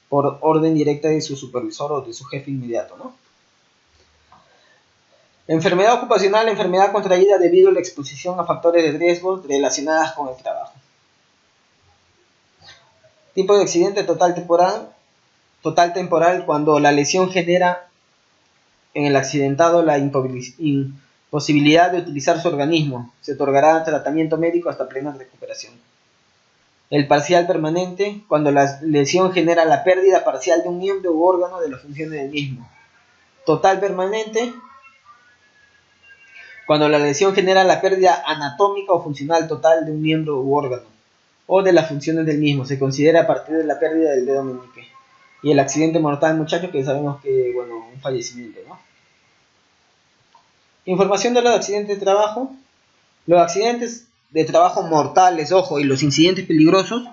por orden directa de su supervisor o de su jefe inmediato, ¿no? Enfermedad ocupacional, enfermedad contraída debido a la exposición a factores de riesgo relacionadas con el trabajo. Tipo de accidente total temporal cuando la lesión genera en el accidentado la imposibilidad de utilizar su organismo. Se otorgará tratamiento médico hasta plena recuperación. El parcial permanente, cuando la lesión genera la pérdida parcial de un miembro u órgano de las funciones del mismo. Total permanente, cuando la lesión genera la pérdida anatómica o funcional total de un miembro u órgano, o de las funciones del mismo. Se considera a partir de la pérdida del dedo meñique. Y el accidente mortal, muchachos, que sabemos que, bueno, un fallecimiento, ¿no? Información de los accidentes de trabajo. Los accidentes de trabajo mortales, ojo, y los incidentes peligrosos,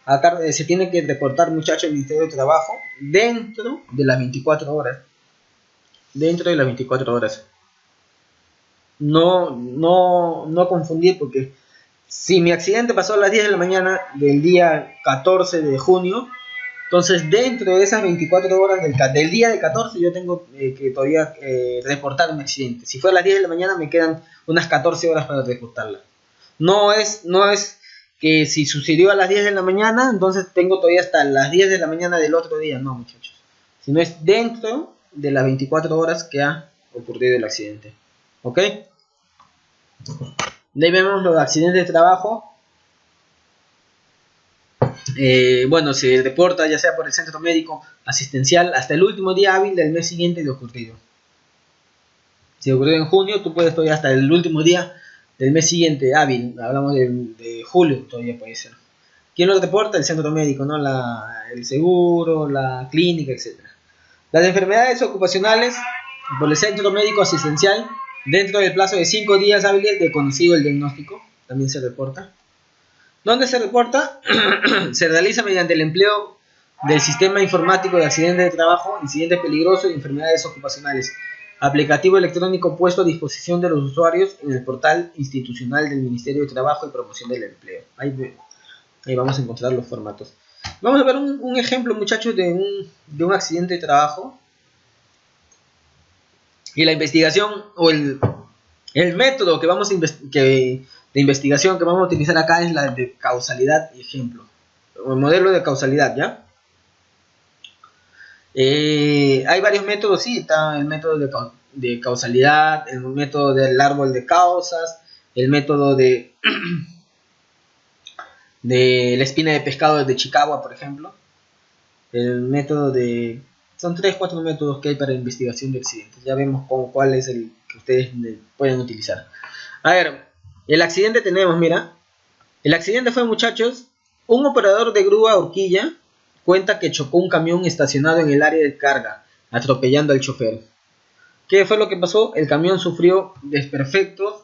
acá se tiene que reportar, muchachos, al Ministerio de Trabajo dentro de las 24 horas. Dentro de las 24 horas. No confundir, porque si mi accidente pasó a las 10 de la mañana del día 14 de junio, entonces dentro de esas 24 horas del día del 14 yo tengo que todavía reportar un accidente. Si fue a las 10 de la mañana me quedan unas 14 horas para reportarla. No es que si sucedió a las 10 de la mañana, entonces tengo todavía hasta las 10 de la mañana del otro día. No, muchachos. Sino es dentro de las 24 horas que ha ocurrido el accidente. ¿Ok? De ahí vemos los accidentes de trabajo. Bueno, se reporta ya sea por el centro médico asistencial hasta el último día hábil del mes siguiente de ocurrido. Si ocurrió en junio, tú puedes todavía hasta el último día del mes siguiente hábil. Hablamos de julio, todavía puede ser. ¿Quién lo reporta? El centro médico, ¿no? El seguro, la clínica, etc. Las enfermedades ocupacionales por el centro médico asistencial dentro del plazo de 5 días hábiles de conocido el diagnóstico, también se reporta. ¿Dónde se reporta? Se realiza mediante el empleo del sistema informático de accidentes de trabajo, incidentes peligrosos y enfermedades ocupacionales, aplicativo electrónico puesto a disposición de los usuarios en el portal institucional del Ministerio de Trabajo y Promoción del Empleo. Ahí vamos a encontrar los formatos. Vamos a ver un ejemplo, muchachos, de un accidente de trabajo. Y la investigación o el método que vamos a de investigación que vamos a utilizar acá es la de causalidad y ejemplo. O el modelo de causalidad, ¿ya? Hay varios métodos, sí, está el método de causalidad, el método del árbol de causas, el método de la espina de pescado de Chicago, por ejemplo. El método de... Son 3-4 métodos que hay para investigación de accidentes. Ya vemos cuál es el que ustedes pueden utilizar. A ver, el accidente tenemos, mira. El accidente fue, muchachos, un operador de grúa horquilla cuenta que chocó un camión estacionado en el área de carga, atropellando al chofer. ¿Qué fue lo que pasó? El camión sufrió desperfectos,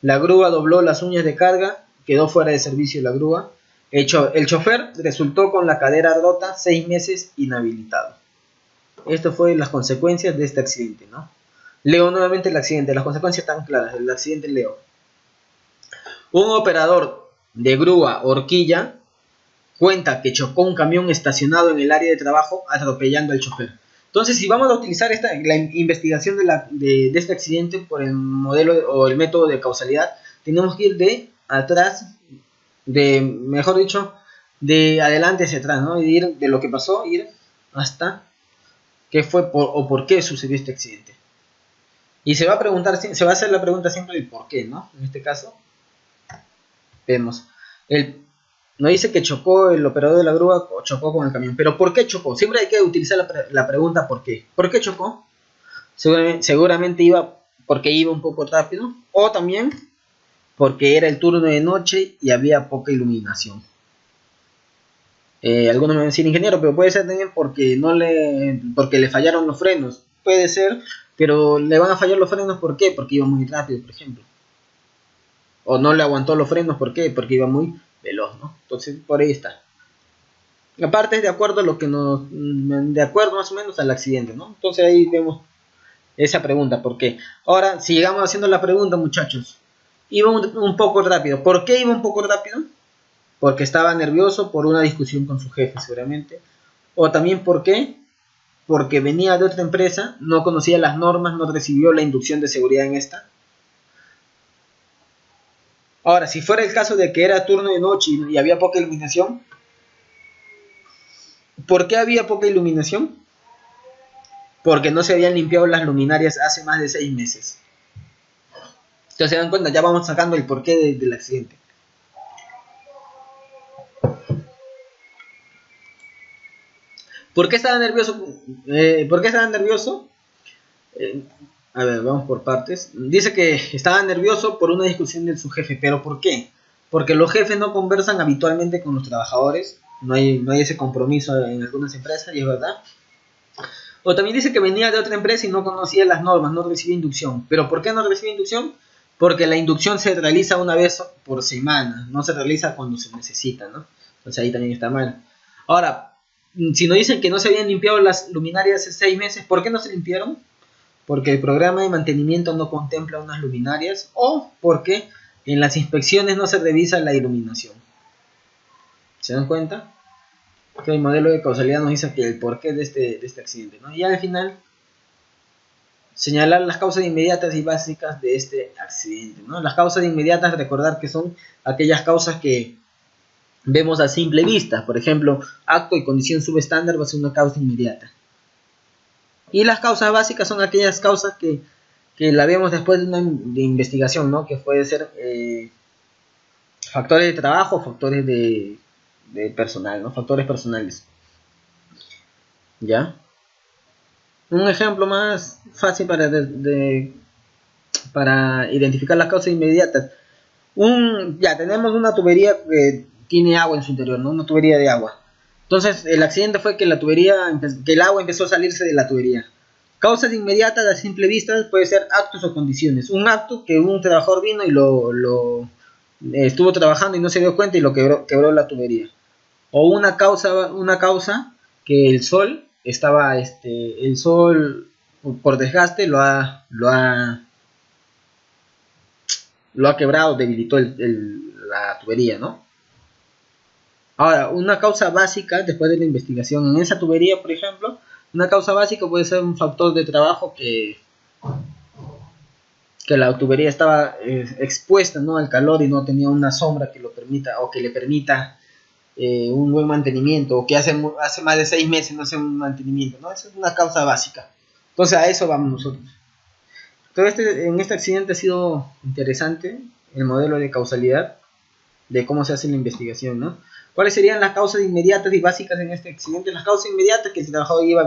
la grúa dobló las uñas de carga, quedó fuera de servicio la grúa. El chofer resultó con la cadera rota, 6 meses inhabilitado. Esto fue las consecuencias de este accidente, ¿no? Leo nuevamente el accidente, las consecuencias están claras. El accidente leo. Un operador de grúa horquilla cuenta que chocó un camión estacionado en el área de trabajo atropellando al chofer. Entonces, si vamos a utilizar la investigación de este accidente por el modelo o el método de causalidad, tenemos que ir de atrás, mejor dicho, de adelante hacia atrás, ¿no? Y ir de lo que pasó, ir hasta qué fue o por qué sucedió este accidente. Y se va a hacer la pregunta siempre el por qué, ¿no? En este caso, vemos. Nos dice que chocó el operador de la grúa o chocó con el camión. Pero ¿por qué chocó? Siempre hay que utilizar la pregunta ¿por qué? ¿Por qué chocó? Seguramente iba porque iba un poco rápido. O también porque era el turno de noche y había poca iluminación. Algunos me van a decir ingeniero, pero puede ser también porque le fallaron los frenos. Puede ser, pero le van a fallar los frenos ¿por qué? Porque iba muy rápido, por ejemplo. O no le aguantó los frenos, ¿por qué? Porque iba muy veloz, ¿no? Entonces, por ahí está. Aparte es de acuerdo a de acuerdo más o menos al accidente, ¿no? Entonces ahí vemos esa pregunta, ¿por qué? Ahora, si llegamos haciendo la pregunta, muchachos, iba un poco rápido. ¿Por qué iba un poco rápido? Porque estaba nervioso por una discusión con su jefe, seguramente. O también, ¿por qué? Porque venía de otra empresa, no conocía las normas, no recibió la inducción de seguridad en esta. Ahora, si fuera el caso de que era turno de noche y había poca iluminación, ¿por qué había poca iluminación? Porque no se habían limpiado las luminarias hace más de 6 meses. Entonces se dan cuenta, ya vamos sacando el porqué del accidente. ¿Por qué estaba nervioso? ¿Por qué estaba nervioso? A ver, vamos por partes. Dice que estaba nervioso por una discusión de su jefe. ¿Pero por qué? Porque los jefes no conversan habitualmente con los trabajadores. No hay ese compromiso en algunas empresas, y es verdad. O también dice que venía de otra empresa y no conocía las normas, no recibía inducción. ¿Pero por qué no recibía inducción? Porque la inducción se realiza una vez por semana, no se realiza cuando se necesita, ¿no? Entonces ahí también está mal. Ahora, si nos dicen que no se habían limpiado las luminarias hace 6 meses, ¿por qué no se limpiaron? Porque el programa de mantenimiento no contempla unas luminarias o porque en las inspecciones no se revisa la iluminación. ¿Se dan cuenta? Que el modelo de causalidad nos dice que el porqué de este accidente, ¿no? Y al final, señalar las causas inmediatas y básicas de este accidente, ¿no? Las causas inmediatas, recordar que son aquellas causas que vemos a simple vista. Por ejemplo, acto y condición subestándar va a ser una causa inmediata. Y las causas básicas son aquellas causas que la vemos después de una investigación, ¿no? Que puede ser factores de trabajo, factores de personal, ¿no? Factores personales. ¿Ya? Un ejemplo más fácil para identificar las causas inmediatas. Ya tenemos una tubería que tiene agua en su interior, ¿no? Una tubería de agua. Entonces el accidente fue que el agua empezó a salirse de la tubería. Causas inmediatas a simple vista puede ser actos o condiciones. Un acto que un trabajador vino y lo estuvo trabajando y no se dio cuenta y lo quebró la tubería. O una causa que el sol estaba, el sol por desgaste lo ha quebrado, debilitó la tubería, ¿no? Ahora, una causa básica, después de la investigación en esa tubería, por ejemplo, una causa básica puede ser un factor de trabajo que la tubería estaba expuesta, ¿no?, al calor y no tenía una sombra que lo permita o que le permita un buen mantenimiento, o que hace más de 6 meses no hace un mantenimiento, ¿no? Esa es una causa básica. Entonces a eso vamos nosotros. En este accidente ha sido interesante el modelo de causalidad, de cómo se hace la investigación, ¿no? ¿Cuáles serían las causas inmediatas y básicas en este accidente? Las causas inmediatas, que el trabajador iba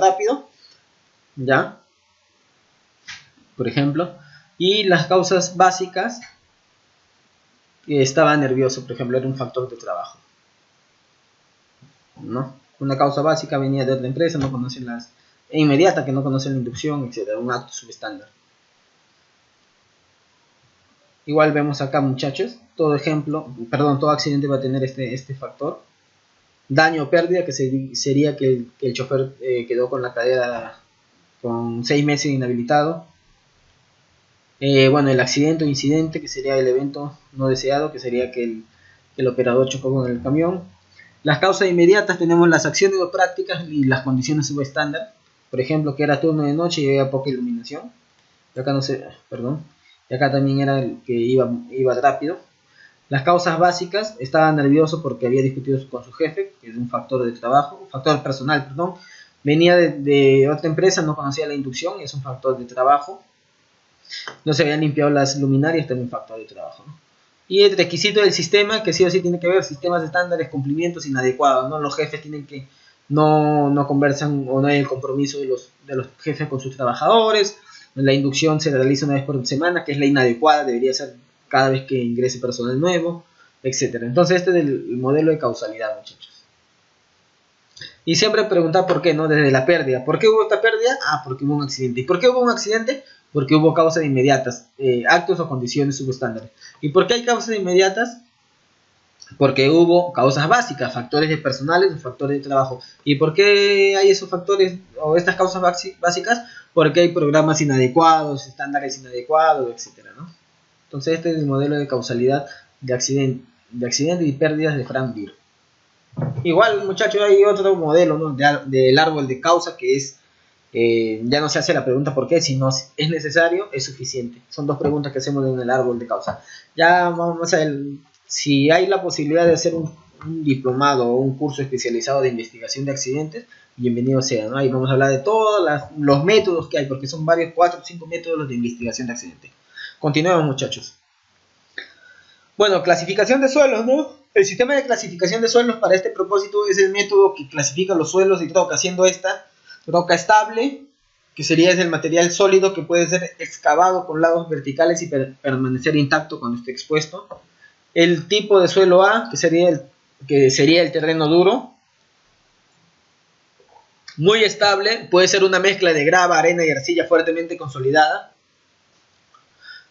rápido, ¿ya? Por ejemplo. Y las causas básicas, que estaba nervioso, por ejemplo, era un factor de trabajo, ¿no? Una causa básica venía de otra empresa, no conocen e inmediata, que no conocen la inducción, etc. Un acto subestándar. Igual vemos acá, muchachos, todo accidente va a tener este factor. Daño o pérdida, que sería que el chofer quedó con la cadera con 6 meses inhabilitado. Bueno, el accidente o incidente, que sería el evento no deseado, que sería que el operador chocó con el camión. Las causas inmediatas tenemos las acciones o prácticas y las condiciones subestándar. Por ejemplo, que era turno de noche y había poca iluminación. Y acá Y acá también era el que iba rápido. Las causas básicas: estaba nervioso porque había discutido con su jefe, que es un factor de trabajo, un factor personal, perdón. Venía de otra empresa, no conocía la inducción, es un factor de trabajo. No se habían limpiado las luminarias, también un factor de trabajo, ¿no? Y el requisito del sistema, que sí o sí tiene que ver, sistemas estándares, cumplimientos inadecuados, ¿no? Los jefes tienen que, no conversan, o no hay el compromiso de los jefes con sus trabajadores. La inducción se realiza una vez por semana, que es la inadecuada, debería ser cada vez que ingrese personal nuevo, etcétera. Entonces este es el modelo de causalidad, muchachos. Y siempre preguntar por qué, ¿no? Desde la pérdida. ¿Por qué hubo esta pérdida? Porque hubo un accidente. ¿Y por qué hubo un accidente? Porque hubo causas inmediatas, actos o condiciones subestándares. ¿Y por qué hay causas inmediatas? Porque hubo causas básicas, factores de personales o factores de trabajo. ¿Y por qué hay esos factores o estas causas básicas? Porque hay programas inadecuados, estándares inadecuados, etcétera, ¿no? Entonces este es el modelo de causalidad de accidente y pérdidas de Frank Beer. Igual, muchachos, hay otro modelo, ¿no?, del árbol de causa, que es, ya no se hace la pregunta por qué, sino es necesario, es suficiente. Son dos preguntas que hacemos en el árbol de causa. Ya vamos a ver, si hay la posibilidad de hacer un diplomado o un curso especializado de investigación de accidentes, bienvenido sea, ¿no? Ahí vamos a hablar de todos los métodos que hay, porque son varios, 4 o 5 métodos de investigación de accidentes. Continuemos, muchachos. Bueno, clasificación de suelos, ¿no? El sistema de clasificación de suelos para este propósito es el método que clasifica los suelos y roca, siendo esta roca estable, que sería el material sólido que puede ser excavado con lados verticales y permanecer intacto cuando esté expuesto. El tipo de suelo A, que sería el terreno duro, muy estable, puede ser una mezcla de grava, arena y arcilla fuertemente consolidada.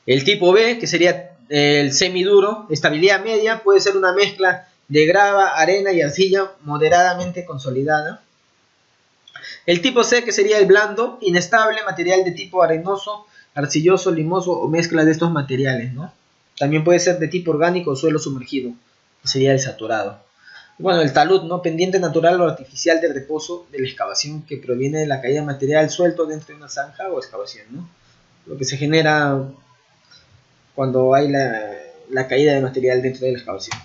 El tipo B, que sería el semiduro, estabilidad media, puede ser una mezcla de grava, arena y arcilla moderadamente consolidada. El tipo C, que sería el blando, inestable, material de tipo arenoso, arcilloso, limoso o mezcla de estos materiales, ¿no? También puede ser de tipo orgánico o suelo sumergido, que sería el saturado. Bueno, el talud, ¿no? Pendiente natural o artificial de reposo de la excavación, que proviene de la caída de material suelto dentro de una zanja o excavación, ¿no? Lo que se genera cuando hay la caída de material dentro de la excavación.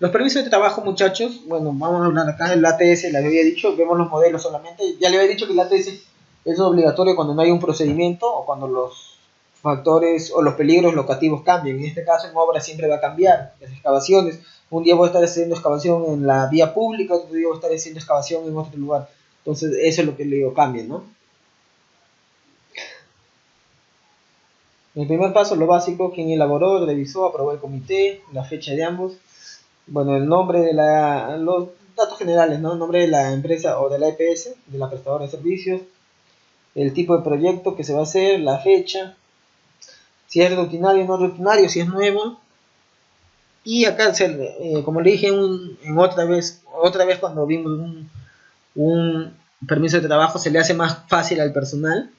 Los permisos de trabajo, muchachos, bueno, vamos a hablar acá del ATS, les había dicho, vemos los modelos solamente. Ya les había dicho que el ATS es obligatorio cuando no hay un procedimiento o cuando los factores o los peligros locativos cambian. En este caso, en obra siempre va a cambiar las excavaciones. Un día voy a estar haciendo excavación en la vía pública, otro día voy a estar haciendo excavación en otro lugar. Entonces, eso es lo que le digo, cambia, ¿no? El primer paso, lo básico: quién elaboró, revisó, aprobó el comité, la fecha de ambos. Bueno, el nombre de los datos generales, ¿no? El nombre de la empresa o de la EPS, de la prestadora de servicios. el tipo de proyecto que se va a hacer, la fecha, si es rutinario o no rutinario, si es nuevo. Y acá, como le dije en otra vez cuando vimos un permiso de trabajo, se le hace más fácil al personal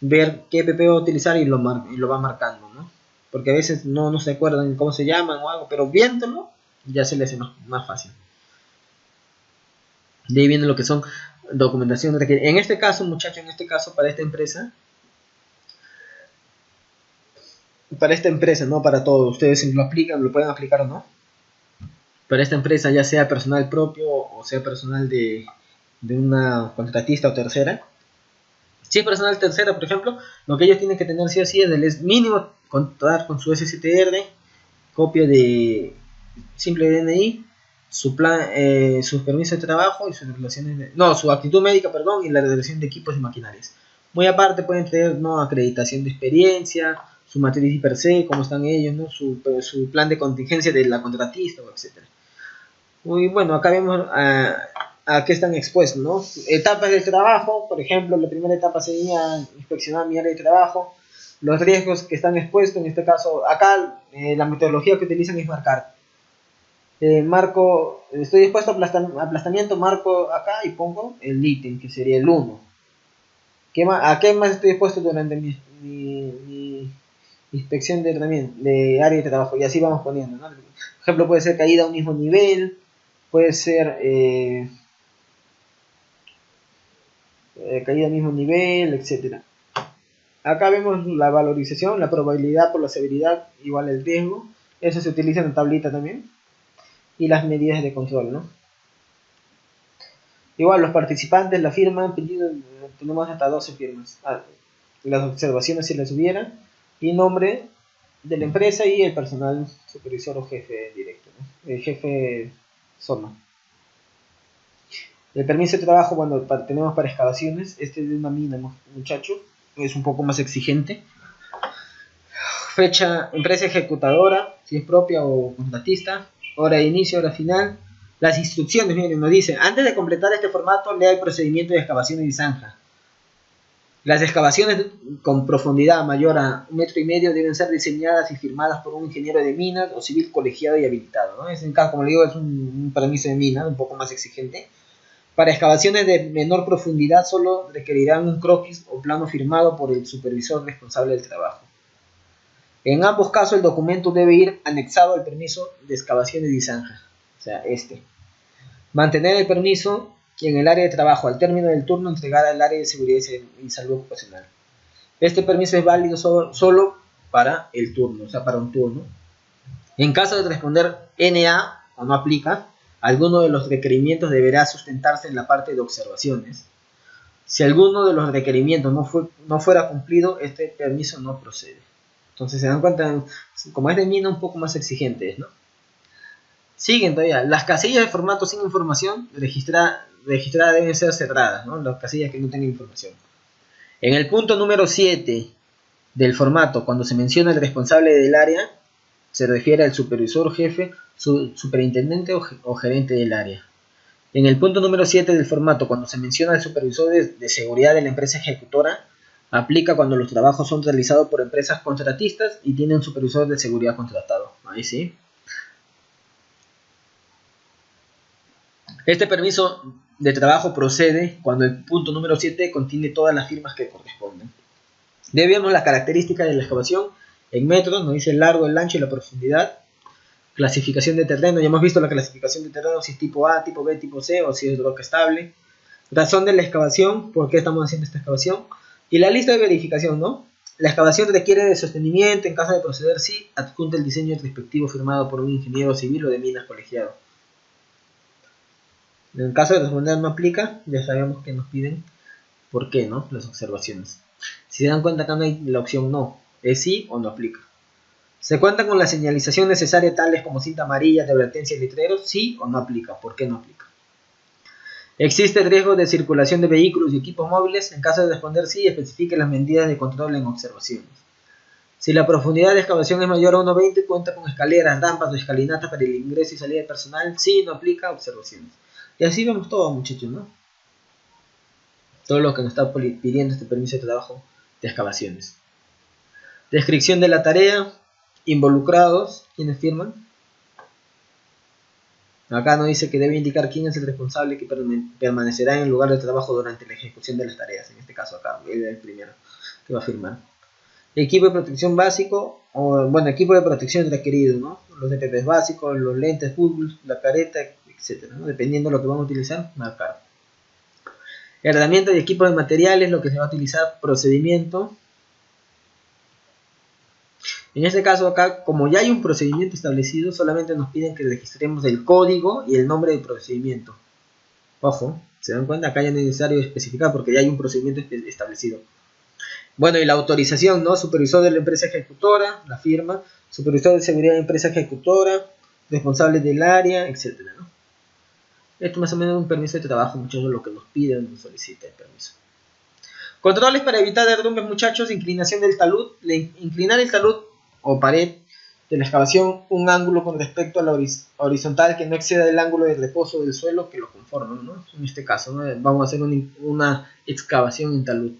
ver qué EPP va a utilizar y lo va marcando, ¿no? Porque a veces no se acuerdan cómo se llaman o algo, pero viéndolo ya se le hace más fácil. De ahí viene lo que son documentación. En este caso, muchachos, para esta empresa, no para todos, ustedes si lo aplican, lo pueden aplicar o no. Para esta empresa, ya sea personal propio o sea personal de una contratista o tercera. Si es personal tercera, por ejemplo, lo que ellos tienen que tener sí o sí es mínimo contar con su SSTR, copia de simple DNI, su plan, sus permisos de trabajo y sus relaciones su actitud médica, perdón, y la relación de equipos y maquinarias. Muy aparte pueden tener acreditación de experiencia, su matriz per se, cómo están ellos, ¿no? su plan de contingencia de la contratista, etcétera. Muy bueno, acá vemos a qué están expuestos, ¿no? Etapas del trabajo, por ejemplo, la primera etapa sería inspeccionar mi área de trabajo, los riesgos que están expuestos, en este caso, acá la metodología que utilizan es marcar. Marco, estoy expuesto a aplastamiento, marco acá y pongo el ítem, que sería el 1. ¿A qué más estoy expuesto durante mi inspección de área de trabajo? Y así vamos poniendo, ¿no? Por ejemplo, puede ser caída a un mismo nivel, puede ser caída al mismo nivel, etcétera. Acá vemos la valorización, la probabilidad por la severidad igual al riesgo. Eso se utiliza en la tablita también. Y las medidas de control, ¿no? Igual los participantes, la firma, tenemos hasta 12 firmas. Las observaciones si las hubiera. Y nombre de la empresa y el personal supervisor o jefe directo, ¿no? El jefe zona. El permiso de trabajo, bueno, tenemos para excavaciones. Este es de una mina, muchachos. Es un poco más exigente. Fecha, empresa ejecutadora, si es propia o contratista. Hora de inicio, hora final. Las instrucciones, miren, nos dice, antes de completar este formato, lea el procedimiento de excavación y zanja. Las excavaciones con profundidad mayor a 1,5 metros deben ser diseñadas y firmadas por un ingeniero de minas o civil colegiado y habilitado, ¿no? En caso, como le digo, es un permiso de mina, un poco más exigente. Para excavaciones de menor profundidad solo requerirán un croquis o plano firmado por el supervisor responsable del trabajo. En ambos casos el documento debe ir anexado al permiso de excavaciones y zanja, o sea, Mantener el permiso en el área de trabajo al término del turno entregar al área de seguridad y salud ocupacional. Este permiso es válido solo para el turno, o sea, para un turno. En caso de responder NA o no aplica, alguno de los requerimientos deberá sustentarse en la parte de observaciones. Si alguno de los requerimientos no fuera cumplido, este permiso no procede. Entonces se dan cuenta, como es de mina, un poco más exigente, ¿no? Siguen todavía. Las casillas de formato sin información registrada deben ser cerradas, ¿no? Las casillas que no tengan información. En el punto número 7 del formato, cuando se menciona el responsable del área, se refiere al supervisor, jefe, superintendente o gerente del área. En el punto número 7 del formato, cuando se menciona el supervisor de seguridad de la empresa ejecutora, aplica cuando los trabajos son realizados por empresas contratistas y tienen un supervisor de seguridad contratado. Ahí sí. Este permiso de trabajo procede cuando el punto número 7 contiene todas las firmas que corresponden. Debemos las características de la excavación en metros, nos dice el largo, el ancho y la profundidad. Clasificación de terreno, ya hemos visto la clasificación de terreno, si es tipo A, tipo B, tipo C o si es roca estable. Razón de la excavación, por qué estamos haciendo esta excavación. Y la lista de verificación, ¿no? La excavación requiere de sostenimiento, en caso de proceder sí, adjunta el diseño respectivo firmado por un ingeniero civil o de minas colegiado. En el caso de responder no aplica, ya sabemos que nos piden por qué, ¿no? Las observaciones. Si se dan cuenta acá no hay la opción no, es sí o no aplica. ¿Se cuenta con la señalización necesaria tales como cinta amarilla, de advertencia y letreros? Sí o no aplica, ¿por qué no aplica? ¿Existe el riesgo de circulación de vehículos y equipos móviles? En caso de responder sí, especifique las medidas de control en observaciones. Si la profundidad de excavación es mayor a 1,20, cuenta con escaleras, rampas o escalinatas para el ingreso y salida de personal. Sí, no aplica, observaciones. Y así vemos todo, muchachos, ¿no? Todo lo que nos está pidiendo este permiso de trabajo de excavaciones. Descripción de la tarea. Involucrados. ¿Quiénes firman? Acá nos dice que debe indicar quién es el responsable que permanecerá en el lugar de trabajo durante la ejecución de las tareas. En este caso acá, él es el primero que va a firmar. Equipo de protección básico, o bueno, equipo de protección requerido, ¿no? Los EPPs básicos, los lentes, Google, la careta, etcétera, ¿no? Dependiendo de lo que vamos a utilizar, marcar. Herramientas y equipo de materiales, lo que se va a utilizar, procedimiento. En este caso acá, como ya hay un procedimiento establecido, solamente nos piden que registremos el código y el nombre del procedimiento. Ojo, ¿se dan cuenta? Acá ya no es necesario especificar porque ya hay un procedimiento establecido. Bueno, y la autorización, ¿no? Supervisor de la empresa ejecutora, la firma, supervisor de seguridad de la empresa ejecutora, responsable del área, etcétera, ¿no? Esto más o menos es un permiso de trabajo, muchachos, lo que nos piden, nos solicita el permiso. Controles para evitar derrumbes, muchachos, inclinación del talud. Inclinar el talud o pared de la excavación un ángulo con respecto a la horizontal que no exceda el ángulo de reposo del suelo que lo conforma, ¿no? En este caso, ¿no? Vamos a hacer una excavación en talud,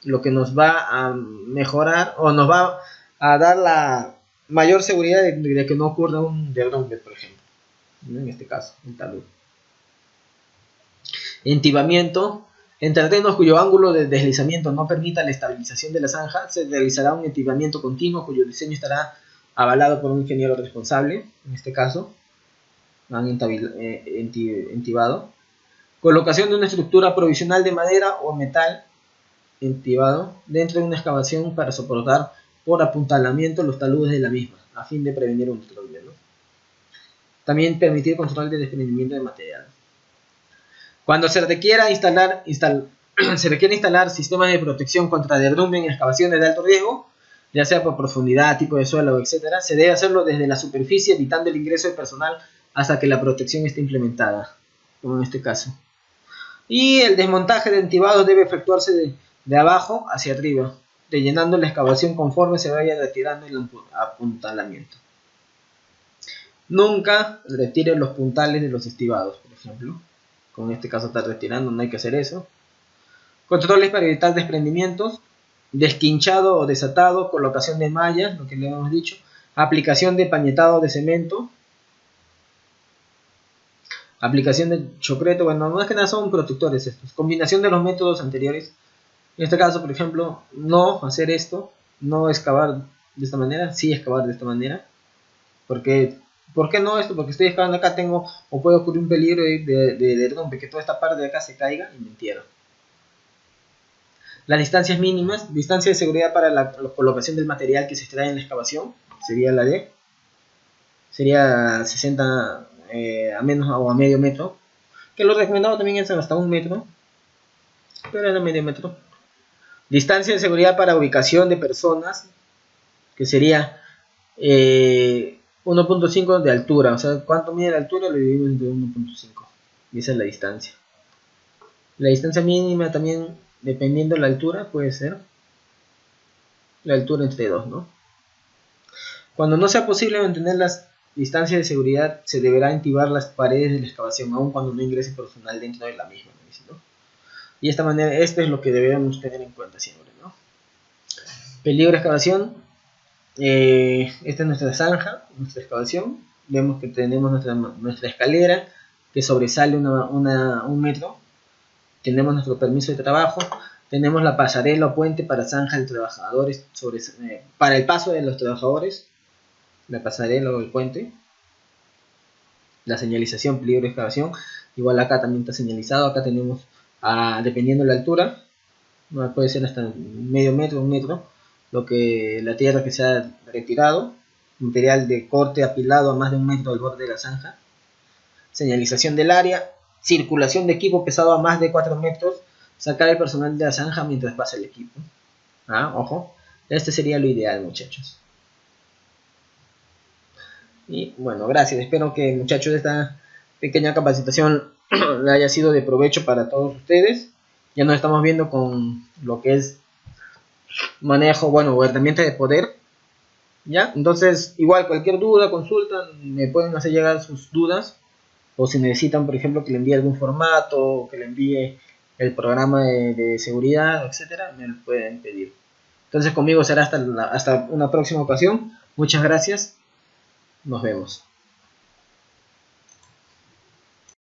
lo que nos va a mejorar o nos va a dar la mayor seguridad de que no ocurra un derrumbe, por ejemplo, ¿no? En este caso, en talud. Entibamiento. En terrenos cuyo ángulo de deslizamiento no permita la estabilización de la zanja, se realizará un entibamiento continuo cuyo diseño estará avalado por un ingeniero responsable, en este caso, han entibado. Colocación de una estructura provisional de madera o metal entibado dentro de una excavación para soportar por apuntalamiento los taludes de la misma, a fin de prevenir un derrumbe, ¿no? También permitir control de desprendimiento de material. Cuando se requiera instalar sistemas de protección contra derrumbe en excavaciones de alto riesgo, ya sea por profundidad, tipo de suelo, etc., se debe hacerlo desde la superficie, evitando el ingreso de personal hasta que la protección esté implementada, como en este caso. Y el desmontaje de entibados debe efectuarse de abajo hacia arriba, rellenando la excavación conforme se vaya retirando el apuntalamiento. Nunca retire los puntales de los estibados, por ejemplo. Como en este caso está retirando, no hay que hacer eso. Controles para evitar desprendimientos. Desquinchado o desatado, colocación de mallas, lo que le hemos dicho. Aplicación de pañetado de cemento. Aplicación de chocreto, bueno, más que nada son protectores estos. Combinación de los métodos anteriores. En este caso, por ejemplo, no hacer esto, no excavar de esta manera, sí excavar de esta manera. Porque, ¿por qué no esto? Porque estoy excavando acá, o puede ocurrir un peligro de derrumbe, que toda esta parte de acá se caiga y me entierro. Las distancias mínimas, distancia de seguridad para la colocación del material que se extrae en la excavación, sería la D. Sería 60 a menos o a medio metro. Que lo recomendado también es hasta 1 metro. Pero era medio metro. Distancia de seguridad para ubicación de personas, que sería 1.5 de altura. O sea, ¿cuánto mide la altura? Lo dividimos entre 1.5. Y esa es la distancia. La distancia mínima también, dependiendo de la altura, puede ser la altura entre 2, ¿no? Cuando no sea posible mantener las distancias de seguridad, se deberá intibar las paredes de la excavación, aun cuando no ingrese personal dentro de la misma, ¿no? Y de esta manera, esto es lo que debemos tener en cuenta siempre, ¿no? Peligro de excavación. Esta es nuestra zanja, nuestra excavación. Vemos que tenemos nuestra escalera que sobresale 1 metro. Tenemos nuestro permiso de trabajo. Tenemos la pasarela o puente para zanja de trabajadores, para el paso de los trabajadores. La pasarela o el puente. La señalización, peligro de excavación. Igual acá también está señalizado. Acá tenemos, dependiendo de la altura, puede ser hasta medio metro, 1 metro, lo que la tierra que se ha retirado, material de corte apilado a más de 1 metro del borde de la zanja, señalización del área, circulación de equipo pesado a más de 4 metros, sacar el personal de la zanja mientras pasa el equipo. Ojo, este sería lo ideal, muchachos. Y bueno, gracias, espero que, muchachos, esta pequeña capacitación le haya sido de provecho para todos ustedes. Ya nos estamos viendo con lo que es manejo, o herramienta de poder, ¿ya? Entonces, igual, cualquier duda, consulta, me pueden hacer llegar sus dudas, o si necesitan, por ejemplo, que le envíe algún formato, o que le envíe el programa de seguridad, etcétera, me lo pueden pedir. Entonces conmigo será hasta una próxima ocasión. Muchas gracias. Nos vemos.